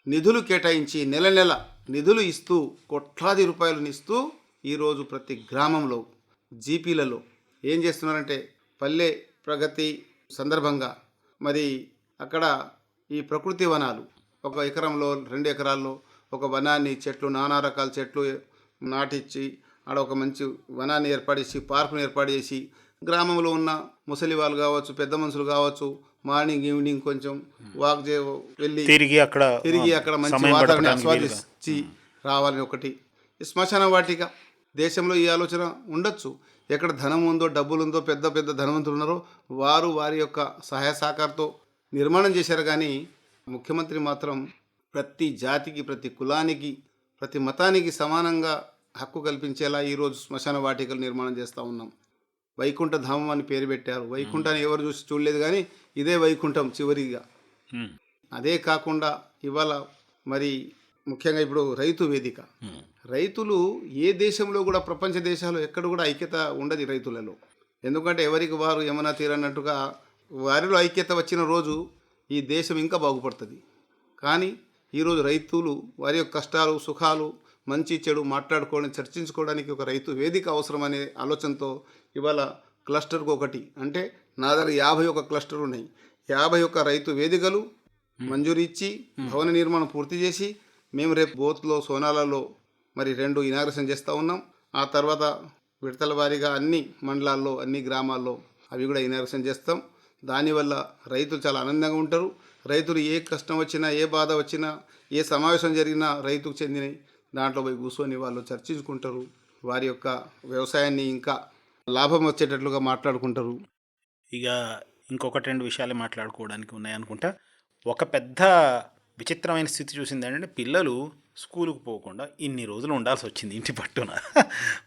నిధులు కేటాయించి నెల నిధులు ఇస్తూ కోట్లాది రూపాయలను ఇస్తూ ఈరోజు ప్రతి గ్రామంలో జీపీలలో ఏం చేస్తున్నారంటే పల్లె ప్రగతి సందర్భంగా మరి అక్కడ ఈ ప్రకృతి వనాలు 1 ఎకరంలో 2 ఎకరాల్లో ఒక వనాన్ని, చెట్లు, నానా రకాల చెట్లు నాటించి ఆడ ఒక మంచి వనాన్ని ఏర్పాటు చేసి, పార్కును ఏర్పాటు చేసి, గ్రామంలో ఉన్న ముసలి వాళ్ళు కావచ్చు, పెద్ద మనుషులు కావచ్చు, మార్నింగ్ ఈవినింగ్ కొంచెం వాక్ వెళ్ళి తిరిగి అక్కడ మంచి వాతావరణాన్ని ఆస్వాదించి రావాలని ఒకటి. శ్మశాన వాటిక దేశంలో ఈ ఆలోచన ఉండొచ్చు. ఎక్కడ ధనం ఉందో, డబ్బులు ఉందో, పెద్ద పెద్ద ధనవంతులు ఉన్నారో వారు వారి యొక్క సహాయ సహకారంతో నిర్మాణం చేశారు. కానీ ముఖ్యమంత్రి మాత్రం ప్రతి జాతికి, ప్రతి కులానికి, ప్రతి మతానికి సమానంగా హక్కు కల్పించేలా ఈరోజు శ్మశాన వాటికలు నిర్మాణం చేస్తూ ఉన్నాం. వైకుంఠ ధామం అని పేరు పెట్టారు. వైకుంఠాన్ని ఎవరు చూడలేదు, కానీ ఇదే వైకుంఠం చివరిగా. అదే కాకుండా ఇవాళ మరి ముఖ్యంగా ఇప్పుడు రైతు వేదిక. రైతులు ఏ దేశంలో కూడా, ప్రపంచ దేశాలు ఎక్కడ కూడా ఐక్యత ఉండదు రైతులలో. ఎందుకంటే ఎవరికి వారు యమునా తీరన్నట్టుగా వారిలో ఐక్యత వచ్చిన రోజు ఈ దేశం ఇంకా బాగుపడుతుంది. కానీ ఈరోజు రైతులు వారి యొక్క కష్టాలు, సుఖాలు, మంచి చెడు మాట్లాడుకోవడం, చర్చించుకోవడానికి ఒక రైతు వేదిక అవసరం అనే ఆలోచనతో ఇవాళ క్లస్టర్కు ఒకటి, అంటే నా దగ్గర 51 క్లస్టర్ ఉన్నాయి, 51 రైతు వేదికలు మంజూరు ఇచ్చి భవన నిర్మాణం పూర్తి చేసి మేము రేపు బోత్లో, సోనాలలో మరి 2 ఇనాగ్రేషన్ చేస్తూ ఉన్నాం. ఆ తర్వాత విడతల వారీగా అన్ని మండలాల్లో, అన్ని గ్రామాల్లో అవి కూడా ఇనాగ్రేషన్ చేస్తాం. దానివల్ల రైతులు చాలా ఆనందంగా ఉంటారు. రైతులు ఏ కష్టం వచ్చినా, ఏ బాధ వచ్చినా, ఏ సమావేశం జరిగినా రైతుకు చెందినవి దాంట్లో పోయి కూర్చొని వాళ్ళు చర్చించుకుంటారు. వారి యొక్క వ్యవసాయాన్ని ఇంకా లాభం వచ్చేటట్లుగా మాట్లాడుకుంటారు. ఇక ఇంకొకటి 2 విషయాలు మాట్లాడుకోవడానికి ఉన్నాయనుకుంటా. ఒక పెద్ద విచిత్రమైన స్థితి చూసింది ఏంటంటే పిల్లలు స్కూలుకు పోకుండా ఇన్ని రోజులు ఉండాల్సి వచ్చింది ఇంటి పట్టున.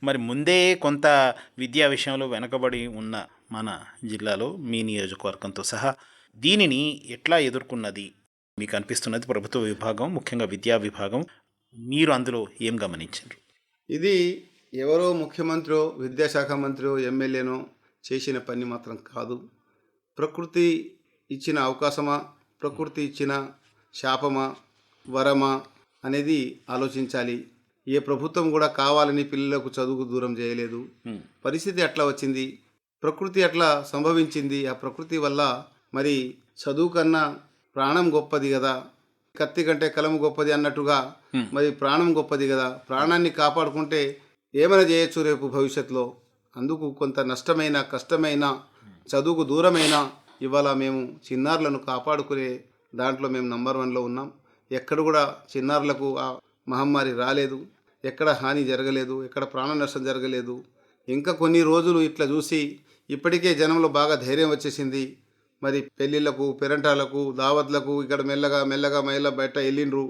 మరి ముందే కొంత విద్యా విషయంలో వెనకబడి ఉన్న మన జిల్లాలో మీ నియోజకవర్గంతో సహా దీనిని ఎట్లా ఎదుర్కొన్నది మీకు అనిపిస్తున్నది ప్రభుత్వ విభాగం, ముఖ్యంగా విద్యా విభాగం? మీరు అందులో ఏం గమనించారు? ఇది ఎవరో ముఖ్యమంత్రో, విద్యాశాఖ మంత్రో, ఎమ్మెల్యేనో చేసిన పని మాత్రం కాదు. ప్రకృతి ఇచ్చిన అవకాశమా, ప్రకృతి ఇచ్చిన శాపమా, వరమా అనేది ఆలోచించాలి. ఏ ప్రభుత్వం కూడా కావాలని పిల్లలకు చదువుకు దూరం చేయలేదు. పరిస్థితి అట్లా వచ్చింది, ప్రకృతి అట్లా సంభవించింది. ఆ ప్రకృతి వల్ల మరి చదువు కన్నా ప్రాణం గొప్పది కదా, కత్తి కంటే కలము గొప్పది అన్నట్టుగా మరి ప్రాణం గొప్పది కదా, ప్రాణాన్ని కాపాడుకుంటే ఏమైనా చేయొచ్చు రేపు భవిష్యత్తులో. అందుకు కొంత నష్టమైన కష్టమైన చదువుకు దూరమైన ఇవాళ మేము చిన్నారులను కాపాడుకునే దాంట్లో మేము నంబర్ 1లో ఉన్నాం. ఎక్కడ కూడా చిన్నారులకు ఆ మహమ్మారి రాలేదు, ఎక్కడ హాని జరగలేదు, ఎక్కడ ప్రాణ నష్టం జరగలేదు. ఇంకా కొన్ని రోజులు ఇట్లా చూసి ఇప్పటికే జనంలో బాగా ధైర్యం వచ్చేసింది. మరి పెళ్ళిళ్ళకు, పెరంటాలకు, దావత్లకు ఇక్కడ మెల్లగా మహిళ బయట వెళ్ళిండ్రు.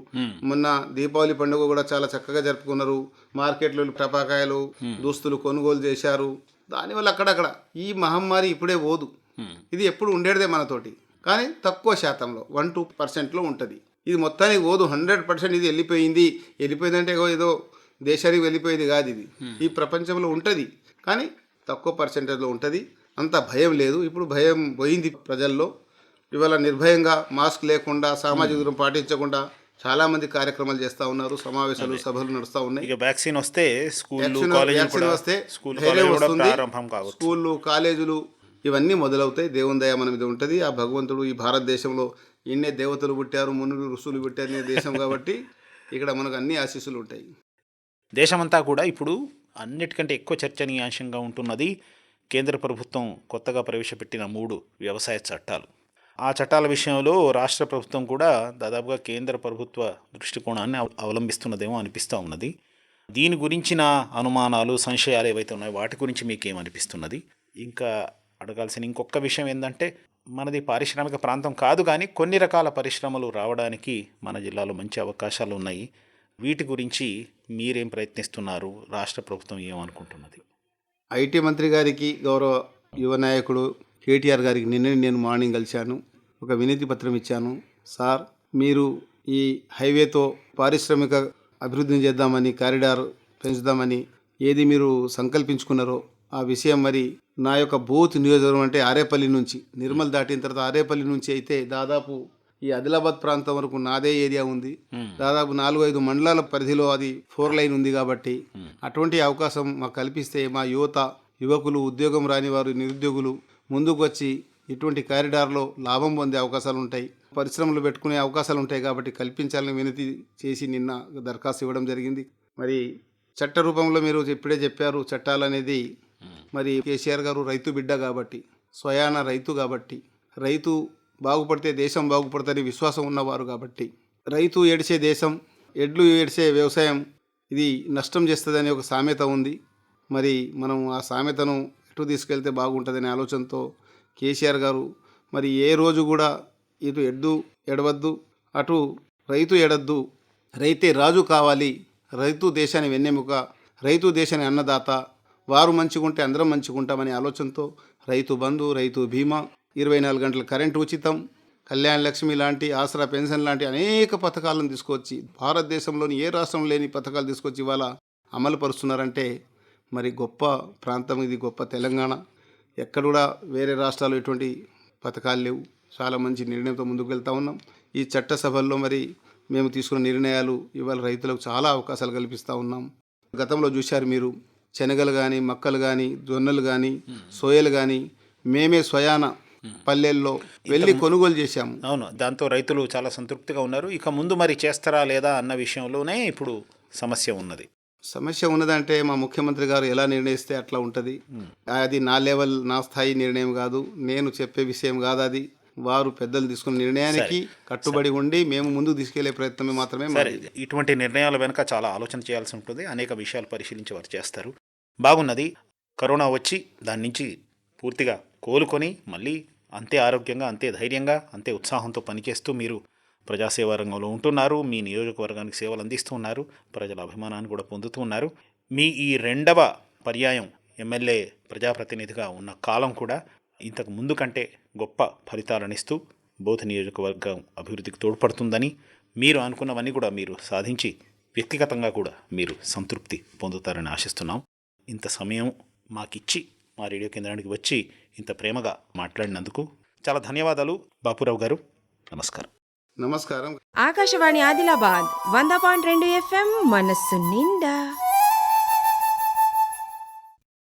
మొన్న దీపావళి పండుగ కూడా చాలా చక్కగా జరుపుకున్నారు. మార్కెట్లు టపాకాయలు, దుస్తులు కొనుగోలు చేశారు. దానివల్ల అక్కడక్కడ ఈ మహమ్మారి ఇప్పుడే పోదు, ఇది ఎప్పుడు ఉండేదే మనతోటి, కానీ తక్కువ శాతంలో 1-2% ఉంటుంది. ఇది మొత్తానికి పోదు, 100% ఇది వెళ్ళిపోయిందంటే ఏదో దేశానికి వెళ్ళిపోయేది కాదు. ఇది ఈ ప్రపంచంలో ఉంటుంది, కానీ తక్కువ పర్సెంటేజ్లో ఉంటుంది. అంత భయం లేదు. ఇప్పుడు భయం పోయింది ప్రజల్లో. ఇవాళ నిర్భయంగా మాస్క్ లేకుండా, సామాజిక దూరం పాటించకుండా చాలా మంది కార్యక్రమాలు చేస్తూ ఉన్నారు. సమావేశాలు, సభలు నడుస్తూ ఉన్నాయి. వ్యాక్సిన్ వస్తే వ్యాక్సిన్ వస్తే ధైర్యం వస్తుంది. స్కూళ్ళు, కాలేజీలు ఇవన్నీ మొదలవుతాయి. దేవుని దయ మన మీద ఉంటుంది. ఆ భగవంతుడు ఈ భారతదేశంలో ఇన్నే దేవతలు పుట్టారు, మునులు, ఋషులు పుట్టారు దేశం కాబట్టి ఇక్కడ మనకు అన్ని ఆశీస్సులు ఉంటాయి. దేశమంతా కూడా ఇప్పుడు అన్నిటికంటే ఎక్కువ చర్చనీయాంశంగా ఉంటున్నది కేంద్ర ప్రభుత్వం కొత్తగా ప్రవేశపెట్టిన 3 వ్యవసాయ చట్టాలు. ఆ చట్టాల విషయంలో రాష్ట్ర ప్రభుత్వం కూడా దాదాపుగా కేంద్ర ప్రభుత్వ దృష్టికోణాన్ని అవలంబిస్తున్నదేమో అనిపిస్తూ ఉన్నది. దీని గురించిన అనుమానాలు, సంశయాలు ఏవైతే ఉన్నాయో వాటి గురించి మీకేమనిపిస్తున్నది? ఇంకా అడగాల్సిన ఇంకొక విషయం ఏంటంటే, మనది పారిశ్రామిక ప్రాంతం కాదు, కానీ కొన్ని రకాల పరిశ్రమలు రావడానికి మన జిల్లాలో మంచి అవకాశాలు ఉన్నాయి. వీటి గురించి మీరేం ప్రయత్నిస్తున్నారు? రాష్ట్ర ప్రభుత్వం ఏమనుకుంటున్నది? ఐటీ మంత్రి గారికి, గౌరవ యువ నాయకుడు కేటీఆర్ గారికి నేను మార్నింగ్ కలిశాను. ఒక వినతి పత్రం ఇచ్చాను. సార్, మీరు ఈ హైవేతో పారిశ్రామిక అభివృద్ధిని చేద్దామని, కారిడార్ పెంచుదామని ఏది మీరు సంకల్పించుకున్నారో ఆ విషయం మరి నా యొక్క బూత్ నియోజకవర్గం అంటే ఆరేపల్లి నుంచి, నిర్మల్ దాటిన తర్వాత ఆరేపల్లి నుంచి అయితే దాదాపు ఈ ఆదిలాబాద్ ప్రాంతం వరకు నాదే ఏరియా ఉంది. దాదాపు 4-5 మండలాల పరిధిలో అది 4 లైన్ ఉంది. కాబట్టి అటువంటి అవకాశం మాకు కల్పిస్తే మా యువకులు, ఉద్యోగం రాని వారు, నిరుద్యోగులు ముందుకు వచ్చి ఇటువంటి కారిడార్లో లాభం పొందే అవకాశాలు ఉంటాయి, పరిశ్రమలు పెట్టుకునే అవకాశాలు ఉంటాయి. కాబట్టి కల్పించాలని వినతి చేసి నిన్న దరఖాస్తు ఇవ్వడం జరిగింది. మరి చట్ట రూపంలో మీరు ఇప్పుడే చెప్పారు, చట్టాలు అనేది మరి కేసీఆర్ గారు రైతు బిడ్డ కాబట్టి, స్వయాన రైతు కాబట్టి, రైతు బాగుపడితే దేశం బాగుపడుతుంది విశ్వాసం ఉన్నవారు కాబట్టి, రైతు ఏడిసే దేశం, ఎడ్లు ఏడిసే వ్యవసాయం ఇది నష్టం చేస్తుందని ఒక సామెత ఉంది. మరి మనం ఆ సామెతను ఎటు తీసుకెళ్తే బాగుంటుందనే ఆలోచనతో కేసీఆర్ గారు మరి ఏ రోజు కూడా ఇటు ఎడ్డు ఎడవద్దు, అటు రైతు ఎడద్దు, రైతే రాజు కావాలి, రైతు దేశాన్ని వెన్నెముక, రైతు దేశాన్ని అన్నదాత, వారు మంచిగుంటే అందరం మంచిగుంటామనే ఆలోచనతో రైతు బంధు, రైతు బీమా, 24 గంటల కరెంటు ఉచితం, కళ్యాణ లక్ష్మి లాంటి, ఆసరా పెన్షన్ లాంటి అనేక పథకాలను తీసుకొచ్చి భారతదేశంలోని ఏ రాష్ట్రం లేని పథకాలు తీసుకొచ్చి ఇవాళ అమలు పరుస్తున్నారంటే మరి గొప్ప ప్రాంతం ఇది, గొప్ప తెలంగాణ. ఎక్కడ కూడా వేరే రాష్ట్రాలు ఎటువంటి పథకాలు లేవు. చాలా మంచి నిర్ణయంతో ముందుకు వెళ్తూ ఉన్నాం. ఈ చట్టసభల్లో మరి మేము తీసుకున్న నిర్ణయాలు ఇవాళ రైతులకు చాలా అవకాశాలు కల్పిస్తూ ఉన్నాం. గతంలో చూశారు మీరు, శనగలు కానీ, మక్కలు కానీ, జొన్నలు కానీ, సోయలు కానీ మేమే స్వయాన పల్లెల్లో వెళ్ళి కొనుగోలు చేశాము. అవును, దాంతో రైతులు చాలా సంతృప్తిగా ఉన్నారు. ఇక ముందు మరి చేస్తారా లేదా అన్న విషయంలోనే ఇప్పుడు సమస్య ఉన్నది. సమస్య ఉన్నదంటే మా ముఖ్యమంత్రి గారు ఎలా నిర్ణయిస్తే అట్లా ఉంటుంది. అది నా లెవెల్, నా స్థాయి నిర్ణయం కాదు, నేను చెప్పే విషయం కాదు. అది వారు పెద్దలు తీసుకున్న నిర్ణయానికి కట్టుబడి ఉండి మేము ముందుకు తీసుకెళ్లే ప్రయత్నమే మాత్రమే. ఇటువంటి నిర్ణయాల వెనుక చాలా ఆలోచన చేయాల్సి ఉంటుంది. అనేక విషయాలు పరిశీలించి వారు చేస్తారు. బాగున్నది. కరోనా వచ్చి దాని నుంచి పూర్తిగా కోలుకొని మళ్ళీ అంతే ఆరోగ్యంగా, అంతే ధైర్యంగా, అంతే ఉత్సాహంతో పనిచేస్తూ మీరు ప్రజాసేవా రంగంలో ఉంటున్నారు. మీ నియోజకవర్గానికి సేవలు అందిస్తూ ఉన్నారు. ప్రజల అభిమానాన్ని కూడా పొందుతూ ఉన్నారు. మీ ఈ 2వ పర్యాయం ఎమ్మెల్యే ప్రజాప్రతినిధిగా ఉన్న కాలం కూడా ఇంతకు ముందు కంటే గొప్ప ఫలితాలను ఇస్తూ బోధ నియోజకవర్గం అభివృద్ధికి తోడ్పడుతుందని, మీరు అనుకున్నవన్నీ కూడా మీరు సాధించి వ్యక్తిగతంగా కూడా మీరు సంతృప్తి పొందుతారని ఆశిస్తున్నాం. ఇంత సమయం మాకిచ్చి మా రేడియో కేంద్రానికి వచ్చి ఇంత ప్రేమగా మాట్లాడినందుకు చాలా ధన్యవాదాలు బాపురావు గారు. నమస్కారం. నమస్కారం. ఆకాశవాణి ఆదిలాబాద్ 100.2 FM మనస్సు నిండా.